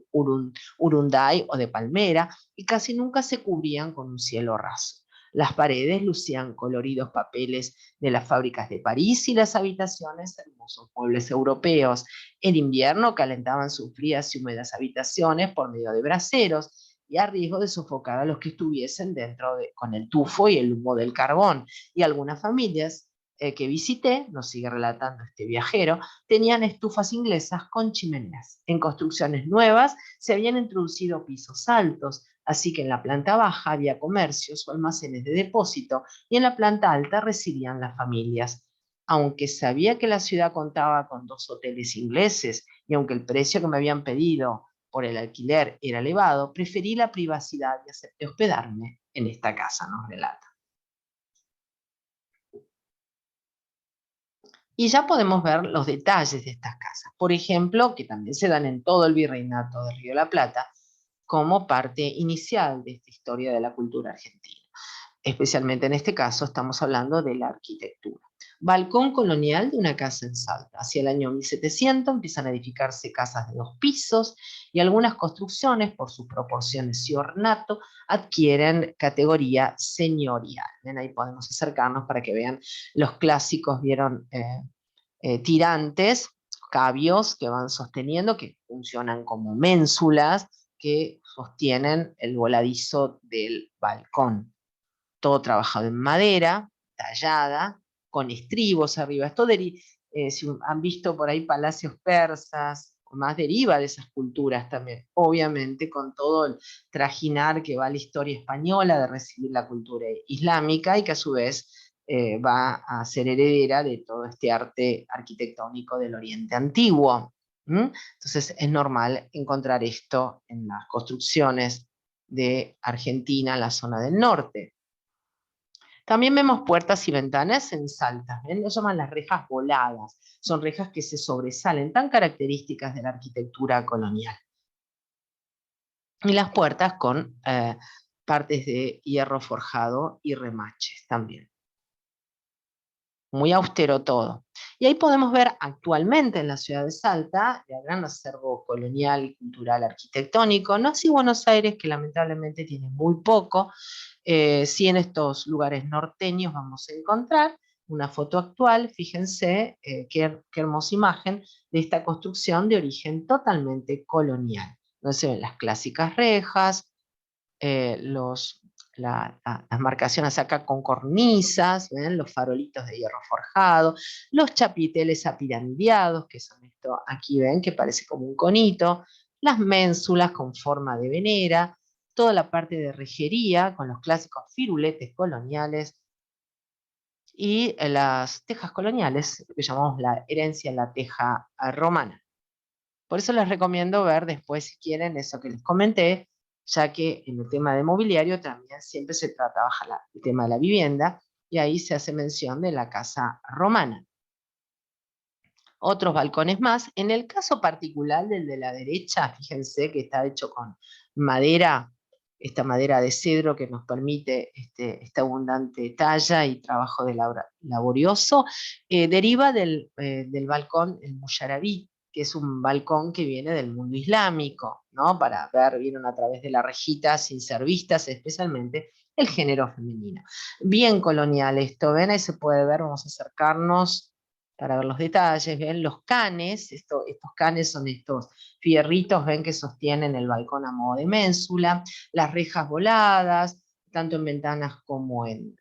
urunday o de palmera y casi nunca se cubrían con un cielo raso. Las paredes lucían coloridos papeles de las fábricas de París y las habitaciones hermosos muebles europeos. En invierno calentaban sus frías y húmedas habitaciones por medio de braseros y a riesgo de sofocar a los que estuviesen con el tufo y el humo del carbón. Y algunas familias que visité, nos sigue relatando este viajero, tenían estufas inglesas con chimeneas. En construcciones nuevas se habían introducido pisos altos, así que en la planta baja había comercios o almacenes de depósito y en la planta alta residían las familias. Aunque sabía que la ciudad contaba con 2 hoteles ingleses y aunque el precio que me habían pedido por el alquiler era elevado, preferí la privacidad y acepté hospedarme en esta casa, nos relata. Y ya podemos ver los detalles de estas casas. Por ejemplo, que también se dan en todo el virreinato del Río de la Plata, como parte inicial de esta historia de la cultura argentina. Especialmente en este caso estamos hablando de la arquitectura. Balcón colonial de una casa en Salta. Hacia el año 1700 empiezan a edificarse casas de 2 pisos y algunas construcciones, por sus proporciones y ornato, adquieren categoría señorial. ¿Ven? Ahí podemos acercarnos para que vean los clásicos, vieron tirantes, cabios que van sosteniendo, que funcionan como ménsulas, que sostienen el voladizo del balcón. Todo trabajado en madera, tallada, con estribos arriba. Si han visto por ahí palacios persas, más deriva de esas culturas también, obviamente con todo el trajinar que va a la historia española de recibir la cultura islámica y que a su vez va a ser heredera de todo este arte arquitectónico del Oriente Antiguo. Entonces es normal encontrar esto en las construcciones de Argentina, en la zona del norte. También vemos puertas y ventanas en Salta, ¿ven? Lo llaman las rejas voladas. Son rejas que se sobresalen, tan características de la arquitectura colonial. Y las puertas con partes de hierro forjado y remaches también. Muy austero todo. Y ahí podemos ver actualmente en la ciudad de Salta el gran acervo colonial y cultural arquitectónico, no así Buenos Aires, que lamentablemente tiene muy poco. Sí, en estos lugares norteños vamos a encontrar una foto actual. Fíjense qué hermosa imagen de esta construcción de origen totalmente colonial, donde se ven las clásicas rejas, las marcaciones acá con cornisas, ¿ven? Los farolitos de hierro forjado, los chapiteles apiramideados, que son esto, aquí ven que parece como un conito, las ménsulas con forma de venera, toda la parte de rejería con los clásicos firuletes coloniales y las tejas coloniales, que llamamos la herencia en la teja romana. Por eso les recomiendo ver después, si quieren, eso que les comenté, ya que en el tema de mobiliario también siempre se trabaja el tema de la vivienda, y ahí se hace mención de la casa romana. Otros balcones más. En el caso particular del de la derecha, fíjense que está hecho con madera, esta madera de cedro que nos permite esta abundante talla y trabajo laborioso, deriva del balcón el Muyarabí, que es un balcón que viene del mundo islámico, ¿no? Para ver, vieron a través de la rejita, sin ser vistas, especialmente el género femenino. Bien colonial esto, ven, ahí se puede ver, vamos a acercarnos para ver los detalles. Ven los canes, estos canes son estos fierritos, ven, que sostienen el balcón a modo de ménsula, las rejas voladas, tanto en ventanas como en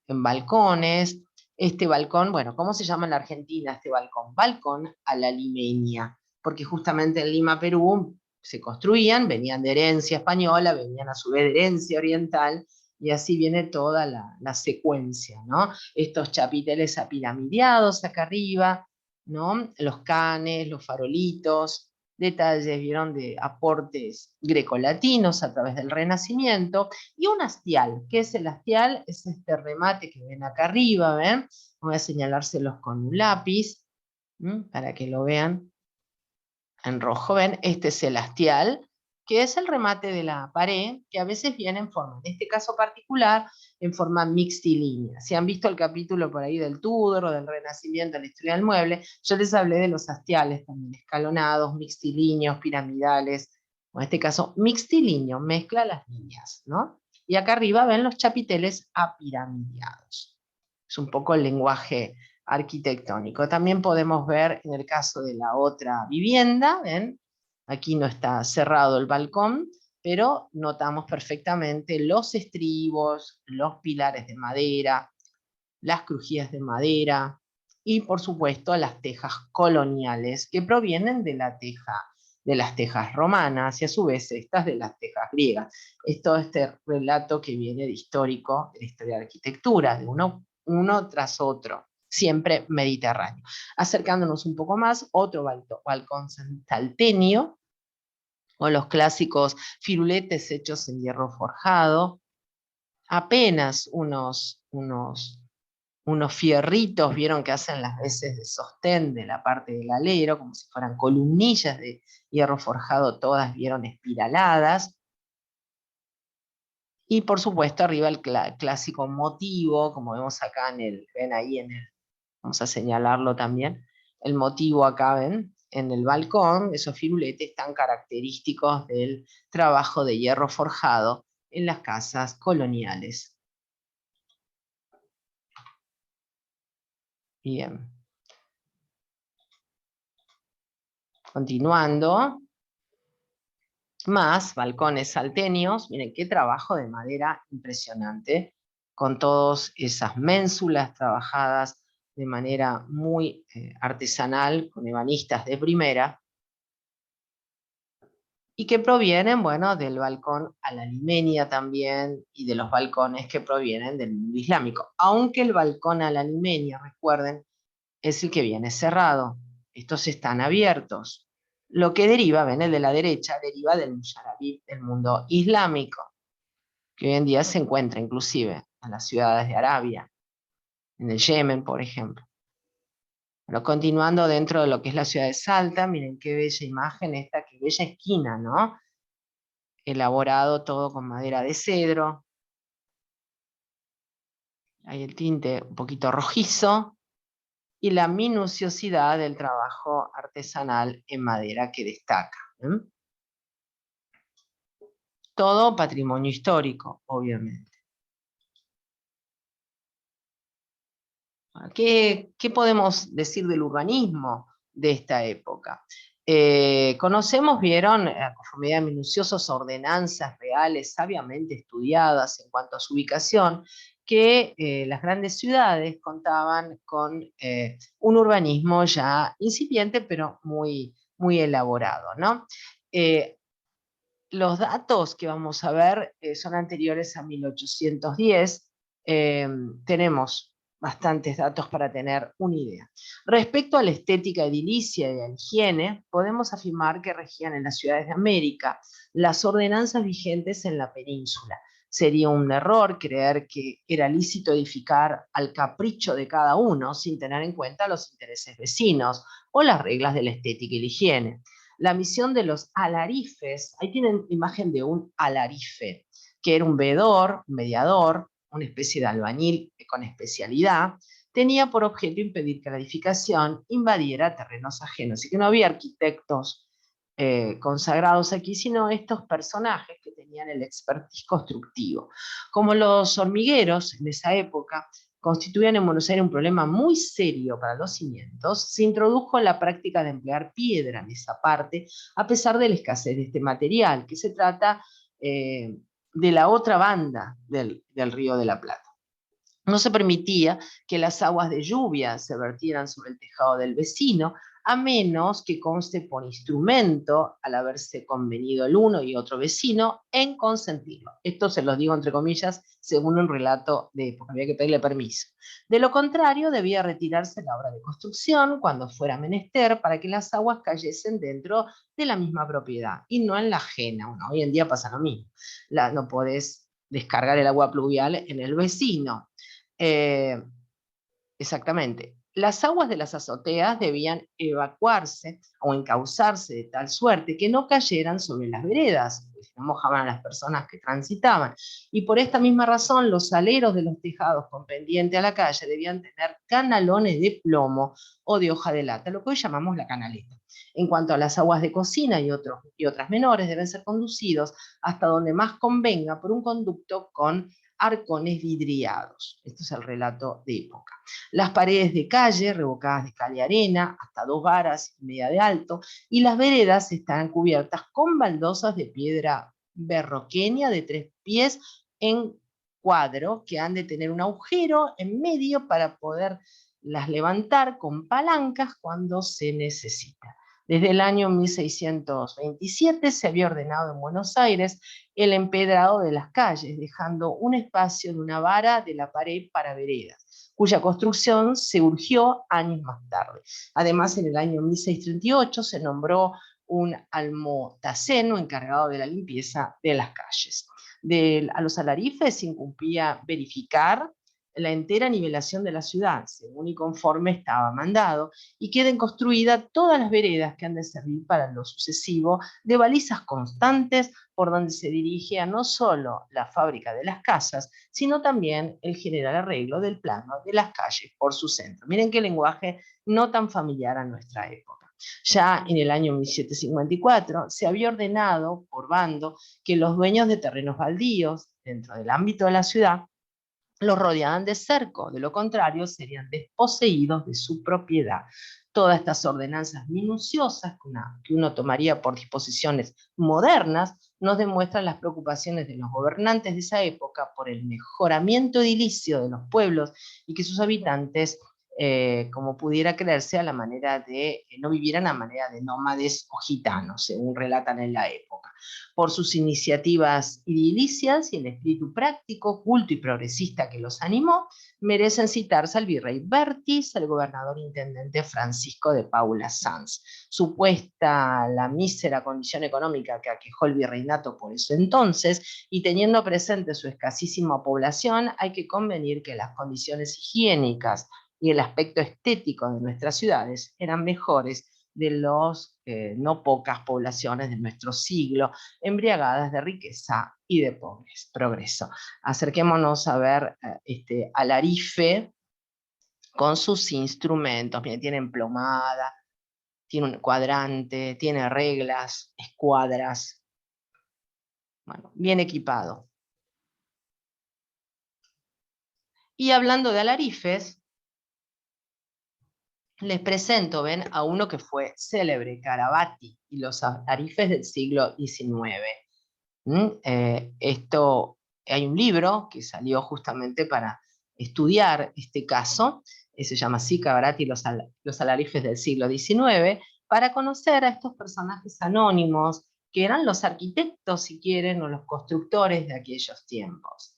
balcones. Este balcón, bueno, ¿cómo se llama en la Argentina este balcón? Balcón a la limeña, porque justamente en Lima, Perú, se construían, venían de herencia española, venían a su vez de herencia oriental, y así viene toda la secuencia, ¿no? Estos chapiteles apiramideados acá arriba, ¿no? Los canes, los farolitos, detalles, vieron, de aportes grecolatinos a través del Renacimiento, y un hastial. ¿Qué es el hastial? Es este remate que ven acá arriba, ¿ven? Voy a señalárselos con un lápiz, para que lo vean en rojo. ¿Ven? Este es el hastial, que es el remate de la pared, que a veces viene en forma, en este caso particular, en forma mixtilínea. Si han visto el capítulo por ahí del Tudor o del Renacimiento, la historia del mueble, yo les hablé de los hastiales también, escalonados, mixtilíneos, piramidales. En este caso, mixtilíneo, mezcla las líneas, ¿no? Y acá arriba ven los chapiteles apiramideados. Es un poco el lenguaje arquitectónico. También podemos ver en el caso de la otra vivienda, ¿ven? Aquí no está cerrado el balcón, pero notamos perfectamente los estribos, los pilares de madera, las crujías de madera y por supuesto las tejas coloniales que provienen de de las tejas romanas y a su vez estas de las tejas griegas. Es todo este relato que viene de histórico, de la historia de la arquitectura, de uno tras otro, siempre mediterráneo. Acercándonos un poco más, otro balcón salteño, o los clásicos firuletes hechos en hierro forjado, apenas unos fierritos, vieron que hacen las veces de sostén de la parte del alero, como si fueran columnillas de hierro forjado, todas vieron espiraladas. Y por supuesto arriba el clásico motivo, como vemos acá ven ahí vamos a señalarlo también, el motivo acá, ven, en el balcón, esos firuletes tan característicos del trabajo de hierro forjado en las casas coloniales. Bien. Continuando, más balcones salteños, miren qué trabajo de madera impresionante, con todas esas ménsulas trabajadas de manera muy artesanal, con ebanistas de primera, y que provienen, bueno, del balcón a la limeña también, y de los balcones que provienen del mundo islámico. Aunque el balcón a la limeña, recuerden, es el que viene cerrado. Estos están abiertos. Lo que deriva, ven, el de la derecha, deriva del Musharabib del mundo islámico, que hoy en día se encuentra inclusive en las ciudades de Arabia, en el Yemen, por ejemplo. Pero continuando dentro de lo que es la ciudad de Salta, miren qué bella imagen esta, qué bella esquina, ¿no? Elaborado todo con madera de cedro. Hay el tinte un poquito rojizo, y la minuciosidad del trabajo artesanal en madera que destaca. Todo patrimonio histórico, obviamente. ¿Qué podemos decir del urbanismo de esta época? Conocemos, vieron, a conformidad de minuciosas ordenanzas reales, sabiamente estudiadas en cuanto a su ubicación, que las grandes ciudades contaban con un urbanismo ya incipiente, pero muy, muy elaborado, ¿no? Los datos que vamos a ver son anteriores a 1810. Tenemos bastantes datos para tener una idea. Respecto a la estética edilicia y a la higiene, podemos afirmar que regían en las ciudades de América las ordenanzas vigentes en la península. Sería un error creer que era lícito edificar al capricho de cada uno sin tener en cuenta los intereses vecinos o las reglas de la estética y la higiene. La misión de los alarifes, ahí tienen imagen de un alarife, que era un veedor, un mediador, una especie de albañil con especialidad, tenía por objeto impedir que la edificación invadiera terrenos ajenos, y que no había arquitectos consagrados aquí, sino estos personajes que tenían el expertise constructivo. Como los hormigueros en esa época constituían en Buenos Aires un problema muy serio para los cimientos, se introdujo la práctica de emplear piedra en esa parte, a pesar de la escasez de este material, que se trata de la otra banda del Río de la Plata. No se permitía que las aguas de lluvia se vertieran sobre el tejado del vecino, a menos que conste por instrumento, al haberse convenido el uno y otro vecino, en consentirlo. Esto se lo digo entre comillas, según un relato de época, había que pedirle permiso. De lo contrario, debía retirarse la obra de construcción cuando fuera menester para que las aguas cayesen dentro de la misma propiedad y no en la ajena. Bueno, hoy en día pasa lo mismo. No podés descargar el agua pluvial en el vecino. Eh, Exactamente. Las aguas de las azoteas debían evacuarse o encauzarse de tal suerte que no cayeran sobre las veredas, porque si no mojaban a las personas que transitaban. Y por esta misma razón, los aleros de los tejados con pendiente a la calle debían tener canalones de plomo o de hoja de lata, lo que hoy llamamos la canaleta. En cuanto a las aguas de cocina y otras menores, deben ser conducidos hasta donde más convenga por un conducto con arcones vidriados. Esto es el relato de época. Las paredes de calle, revocadas de cal y arena, hasta 2 varas y media de alto, y las veredas están cubiertas con baldosas de piedra berroqueña de 3 pies en cuadro, que han de tener un agujero en medio para poder las levantar con palancas cuando se necesita. Desde el año 1627 se había ordenado en Buenos Aires el empedrado de las calles, dejando un espacio de una vara de la pared para veredas, cuya construcción se urgió años más tarde. Además, en el año 1638 se nombró un almotaceno encargado de la limpieza de las calles. A los alarifes se incumbía verificar la entera nivelación de la ciudad, según y conforme estaba mandado, y queden construidas todas las veredas que han de servir para lo sucesivo de balizas constantes por donde se dirigía no solo la fábrica de las casas, sino también el general arreglo del plano de las calles por su centro. Miren qué lenguaje no tan familiar a nuestra época. Ya en el año 1754 se había ordenado por bando que los dueños de terrenos baldíos dentro del ámbito de la ciudad los rodeaban de cerco, de lo contrario serían desposeídos de su propiedad. Todas estas ordenanzas minuciosas que uno tomaría por disposiciones modernas nos demuestran las preocupaciones de los gobernantes de esa época por el mejoramiento edilicio de los pueblos y que sus habitantes, como pudiera creerse, a la manera de no vivieran a manera de nómades o gitanos, según relatan en la época. Por sus iniciativas edilicias y el espíritu práctico, culto y progresista que los animó, merecen citarse al virrey Bertis, al gobernador intendente Francisco de Paula Sanz. Supuesta la mísera condición económica que aquejó el virreinato por eso entonces, y teniendo presente su escasísima población, hay que convenir que las condiciones higiénicas y el aspecto estético de nuestras ciudades eran mejores de los no pocas poblaciones de nuestro siglo, embriagadas de riqueza y de progreso. Acerquémonos a ver Alarife con sus instrumentos. Miren, tiene emplomada, tiene un cuadrante, tiene reglas, escuadras. Bueno, bien equipado. Y hablando de alarifes, les presento, ven, a uno que fue célebre, Carabati, y los alarifes del siglo XIX. Hay un libro que salió justamente para estudiar este caso, se llama así, Carabati y los alarifes del siglo XIX, para conocer a estos personajes anónimos que eran los arquitectos, si quieren, o los constructores de aquellos tiempos.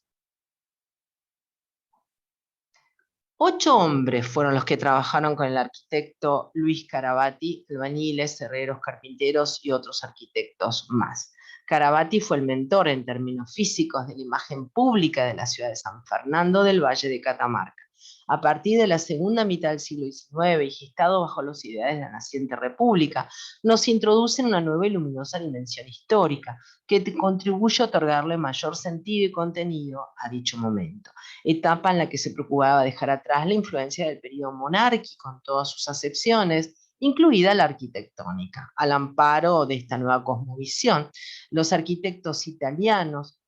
8 hombres fueron los que trabajaron con el arquitecto Luis Carabati, albañiles, herreros, carpinteros y otros arquitectos más. Carabati fue el mentor en términos físicos de la imagen pública de la ciudad de San Fernando del Valle de Catamarca. A partir de la segunda mitad del siglo XIX y gestado bajo los ideales de la naciente república, nos introduce en una nueva y luminosa dimensión histórica que contribuye a otorgarle mayor sentido y contenido a dicho momento, etapa en la que se preocupaba dejar atrás la influencia del periodo monárquico en todas sus acepciones, incluida la arquitectónica. Al amparo de esta nueva cosmovisión, los arquitectos italianos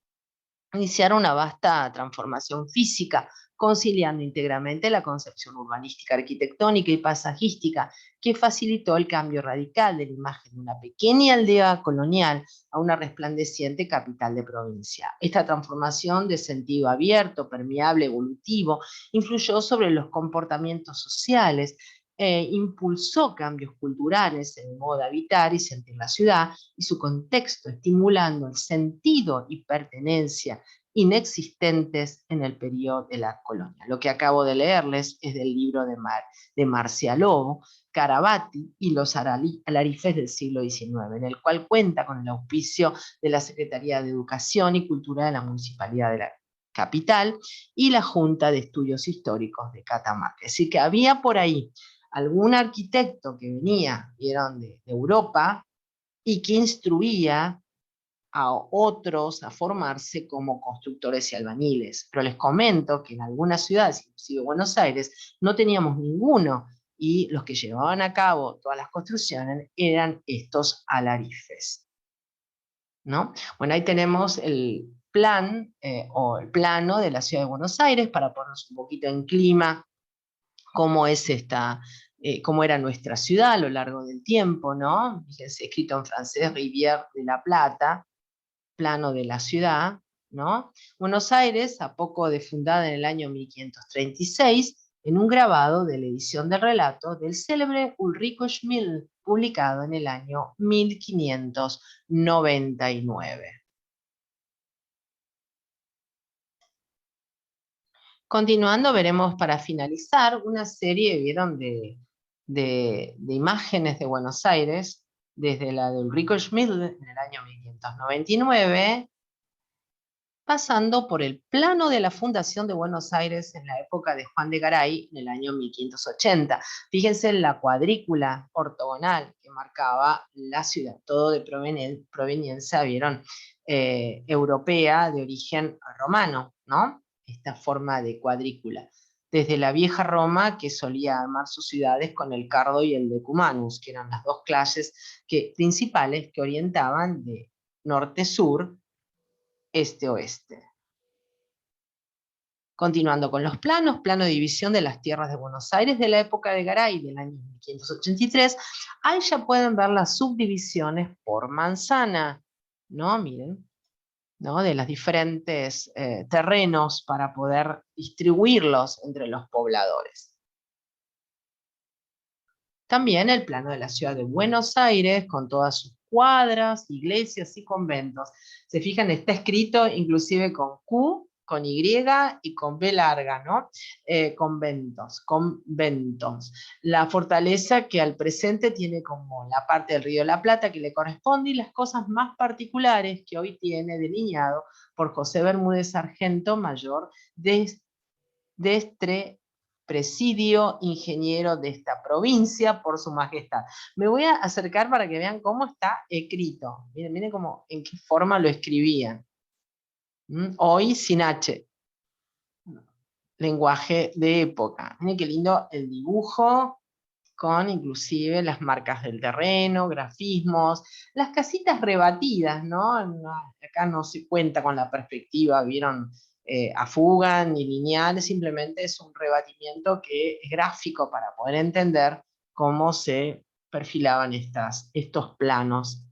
iniciar una vasta transformación física, conciliando íntegramente la concepción urbanística, arquitectónica y paisajística, que facilitó el cambio radical de la imagen de una pequeña aldea colonial a una resplandeciente capital de provincia. Esta transformación de sentido abierto, permeable, evolutivo, influyó sobre los comportamientos sociales, impulsó cambios culturales en el modo de habitar y sentir la ciudad y su contexto, estimulando el sentido y pertenencia inexistentes en el periodo de la colonia. Lo que acabo de leerles es del libro de Marcia Lobo, Carabati y los alarifes del siglo XIX, en el cual cuenta con el auspicio de la Secretaría de Educación y Cultura de la Municipalidad de la capital y la Junta de Estudios Históricos de Catamarca. Así que había por ahí algún arquitecto que venía, vieron, de Europa y que instruía a otros a formarse como constructores y albañiles. Pero les comento que en algunas ciudades, inclusive Buenos Aires, no teníamos ninguno y los que llevaban a cabo todas las construcciones eran estos alarifes, ¿no? Bueno, ahí tenemos el plan o el plano de la ciudad de Buenos Aires para ponernos un poquito en clima cómo es cómo era nuestra ciudad a lo largo del tiempo, ¿no? Fíjense, escrito en francés, Rivière de la Plata, plano de la ciudad, ¿no? Buenos Aires, a poco de fundada en el año 1536, en un grabado de la edición del relato del célebre Ulrico Schmid, publicado en el año 1599. Continuando, veremos para finalizar una serie, vieron, de imágenes de Buenos Aires, desde la de Ulrico Schmid en el año 1599, pasando por el plano de la fundación de Buenos Aires en la época de Juan de Garay, en el año 1580. Fíjense en la cuadrícula ortogonal que marcaba la ciudad, todo de proveniencia, vieron, europea, de origen romano, ¿no? Esta forma de cuadrícula. Desde la vieja Roma, que solía armar sus ciudades con el cardo y el decumanus, que eran las dos clases principales que orientaban de norte-sur, este-oeste. Continuando con los planos, plano de división de las tierras de Buenos Aires de la época de Garay, del año 1583, ahí ya pueden ver las subdivisiones por manzana, ¿no? Miren, ¿no? De los diferentes terrenos para poder distribuirlos entre los pobladores. También el plano de la ciudad de Buenos Aires, con todas sus cuadras, iglesias y conventos. Se fijan, está escrito inclusive con Q, con Y y con B larga, ¿no? Conventos. La fortaleza que al presente tiene como la parte del Río de la Plata que le corresponde y las cosas más particulares que hoy tiene delineado por José Bermúdez Sargento, mayor de presidio ingeniero de esta provincia por su majestad. Me voy a acercar para que vean cómo está escrito. Miren, miren cómo, en qué forma lo escribían. Hoy sin H. Lenguaje de época. Miren qué lindo el dibujo, con inclusive las marcas del terreno, grafismos, las casitas rebatidas, ¿no? Acá no se cuenta con la perspectiva, vieron, a fuga ni lineal, simplemente es un rebatimiento que es gráfico para poder entender cómo se perfilaban estos planos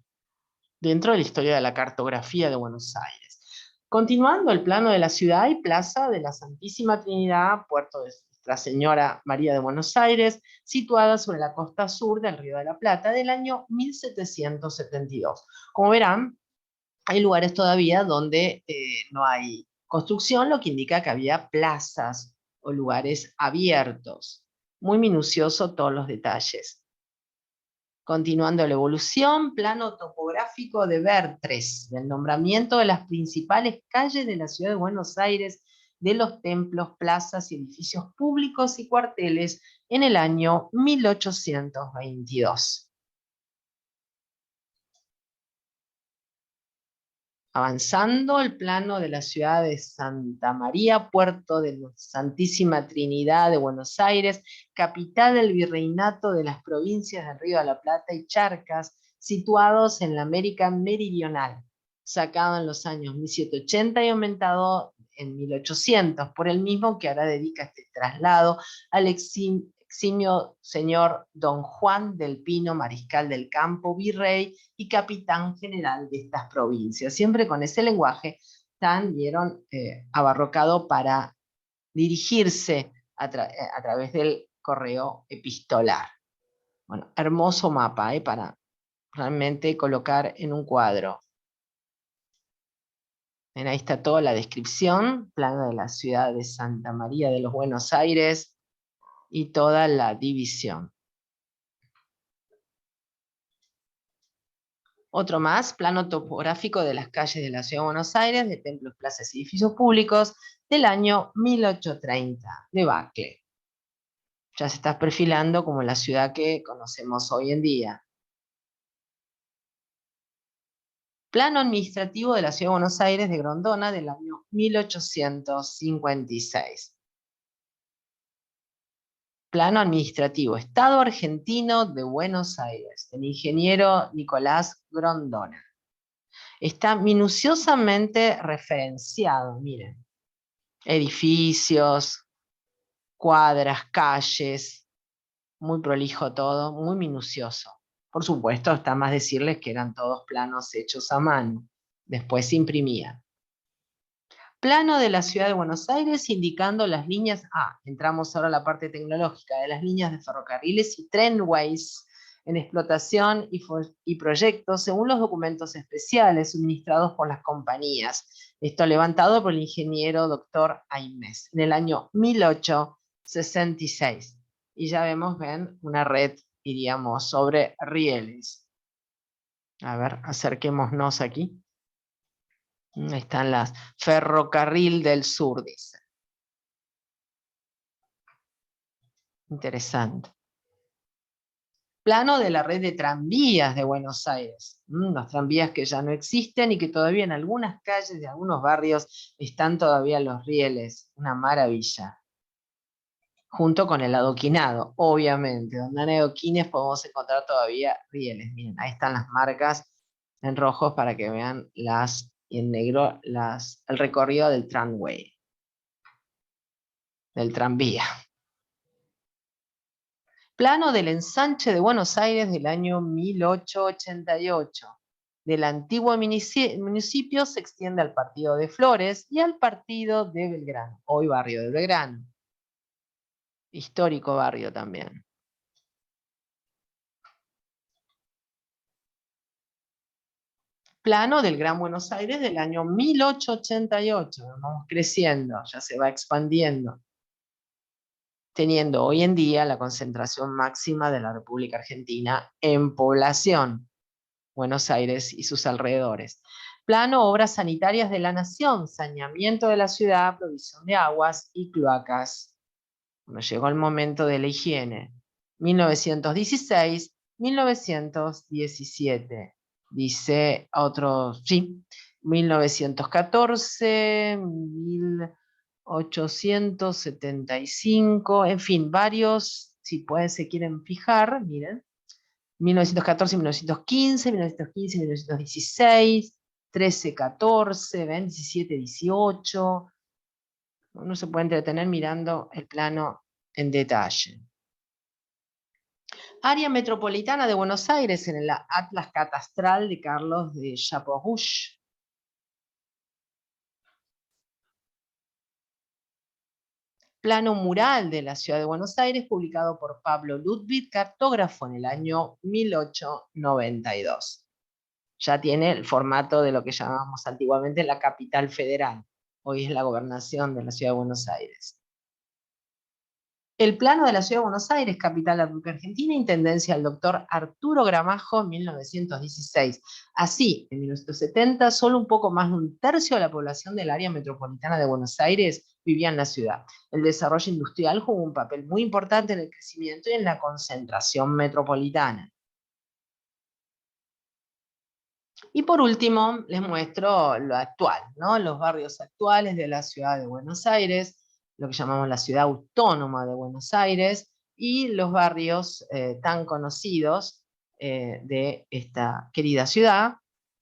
dentro de la historia de la cartografía de Buenos Aires. Continuando el plano de la ciudad y plaza de la Santísima Trinidad, puerto de Nuestra Señora María de Buenos Aires, situada sobre la costa sur del Río de la Plata del año 1772. Como verán, hay lugares todavía donde no hay construcción, lo que indica que había plazas o lugares abiertos. Muy minucioso todos los detalles. Continuando la evolución, plano topográfico de Vertres, del nombramiento de las principales calles de la ciudad de Buenos Aires, de los templos, plazas y edificios públicos y cuarteles en el año 1822. Avanzando el plano de la ciudad de Santa María, puerto de la Santísima Trinidad de Buenos Aires, capital del virreinato de las provincias del Río de la Plata y Charcas, situados en la América Meridional. sacado en los años 1780 y aumentado en 1800, por el mismo que ahora dedica este traslado al eximio señor don Juan del Pino, mariscal del campo, virrey y capitán general de estas provincias, siempre con ese lenguaje tan, vieron, abarrocado para dirigirse a través del correo epistolar. Bueno, hermoso mapa, para realmente colocar en un cuadro. Ahí está toda la descripción, plano de la ciudad de Santa María de los Buenos Aires y toda la división. Otro más, plano topográfico de las calles de la ciudad de Buenos Aires, de templos, plazas y edificios públicos del año 1830, de Bacle. Ya se está perfilando como la ciudad que conocemos hoy en día. Plano administrativo de la ciudad de Buenos Aires de Grondona del año 1856. Plano administrativo, Estado argentino de Buenos Aires, del ingeniero Nicolás Grondona. Está minuciosamente referenciado, miren. Edificios, cuadras, calles, muy prolijo todo, muy minucioso. Por supuesto, está más decirles que eran todos planos hechos a mano. Después se imprimía. Plano de la ciudad de Buenos Aires indicando las líneas, entramos ahora a la parte tecnológica, de las líneas de ferrocarriles y tramways en explotación y proyectos según los documentos especiales suministrados por las compañías. Esto levantado por el ingeniero doctor Aimés en el año 1866. Y ya vemos, ven, una red, diríamos, sobre rieles. A ver, acerquémonos aquí. Ahí están las Ferrocarril del Sur, dice. Interesante. Plano de la red de tranvías de Buenos Aires. Los tranvías que ya no existen y que todavía en algunas calles de algunos barrios están todavía los rieles. Una maravilla. Junto con el adoquinado, obviamente. Donde hay adoquines podemos encontrar todavía rieles. Miren, ahí están las marcas en rojo para que vean las, y en negro el recorrido del tramway. Del tranvía. Plano del ensanche de Buenos Aires del año 1888. Del antiguo municipio se extiende al partido de Flores y al partido de Belgrano, hoy barrio de Belgrano. Histórico barrio también. Plano del Gran Buenos Aires del año 1888. Vamos creciendo, ya se va expandiendo, teniendo hoy en día la concentración máxima de la República Argentina en población, Buenos Aires y sus alrededores. Plano, obras sanitarias de la nación, saneamiento de la ciudad, provisión de aguas y cloacas. Cuando llegó el momento de la higiene, 1916, 1917. Dice otro, sí, 1914, 1875, en fin, varios, si pueden, se quieren fijar, miren, 1914, 1915, 1915, 1916, 13, 14, ¿ven? 17, 18. Uno se puede entretener mirando el plano en detalle. Área metropolitana de Buenos Aires en el Atlas Catastral de Carlos de Chapeaurouge. Plano mural de la ciudad de Buenos Aires, publicado por Pablo Ludwig, cartógrafo, en el año 1892. Ya tiene el formato de lo que llamábamos antiguamente la capital federal. Hoy es la gobernación de la ciudad de Buenos Aires. El plano de la ciudad de Buenos Aires, capital de la República Argentina, intendencia del doctor Arturo Gramajo, 1916. Así, en 1970, solo un poco más de un tercio de la población del área metropolitana de Buenos Aires vivía en la ciudad. El desarrollo industrial jugó un papel muy importante en el crecimiento y en la concentración metropolitana. Y por último, les muestro lo actual, ¿no? Los barrios actuales de la ciudad de Buenos Aires, lo que llamamos la ciudad autónoma de Buenos Aires, y los barrios tan conocidos de esta querida ciudad,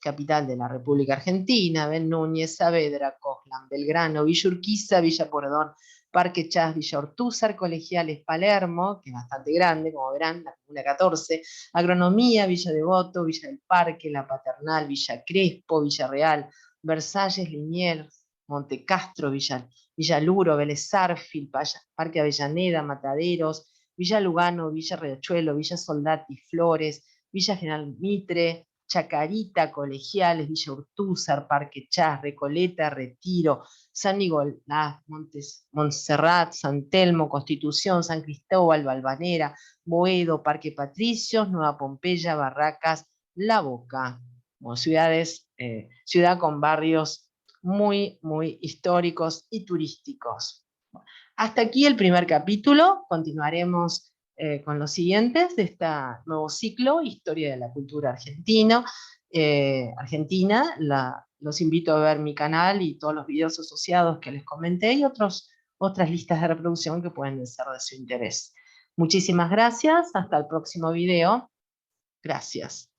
capital de la República Argentina, Ben Núñez, Saavedra, Coslan, Belgrano, Villa Urquiza, Villa Pueyrredón, Parque Chas, Villa Ortúzar, Colegiales, Palermo, que es bastante grande, como verán, la comuna 14, Agronomía, Villa Devoto, Villa del Parque, La Paternal, Villa Crespo, Villa Real, Versalles, Liniers, Montecastro, Villa Luro, Vélez Sarsfield, Parque Avellaneda, Mataderos, Villa Lugano, Villa Riachuelo, Villa Soldati, Flores, Villa General Mitre, Chacarita, Colegiales, Villa Urtúzar, Parque Chas, Recoleta, Retiro, San Nicolás, Montserrat, San Telmo, Constitución, San Cristóbal, Valvanera, Boedo, Parque Patricios, Nueva Pompeya, Barracas, La Boca, como ciudades, ciudad con barrios muy, muy históricos y turísticos. Hasta aquí el primer capítulo, continuaremos con los siguientes de este nuevo ciclo, Historia de la Cultura Argentina. Los invito a ver mi canal y todos los videos asociados que les comenté y otras listas de reproducción que pueden ser de su interés. Muchísimas gracias, hasta el próximo video. Gracias.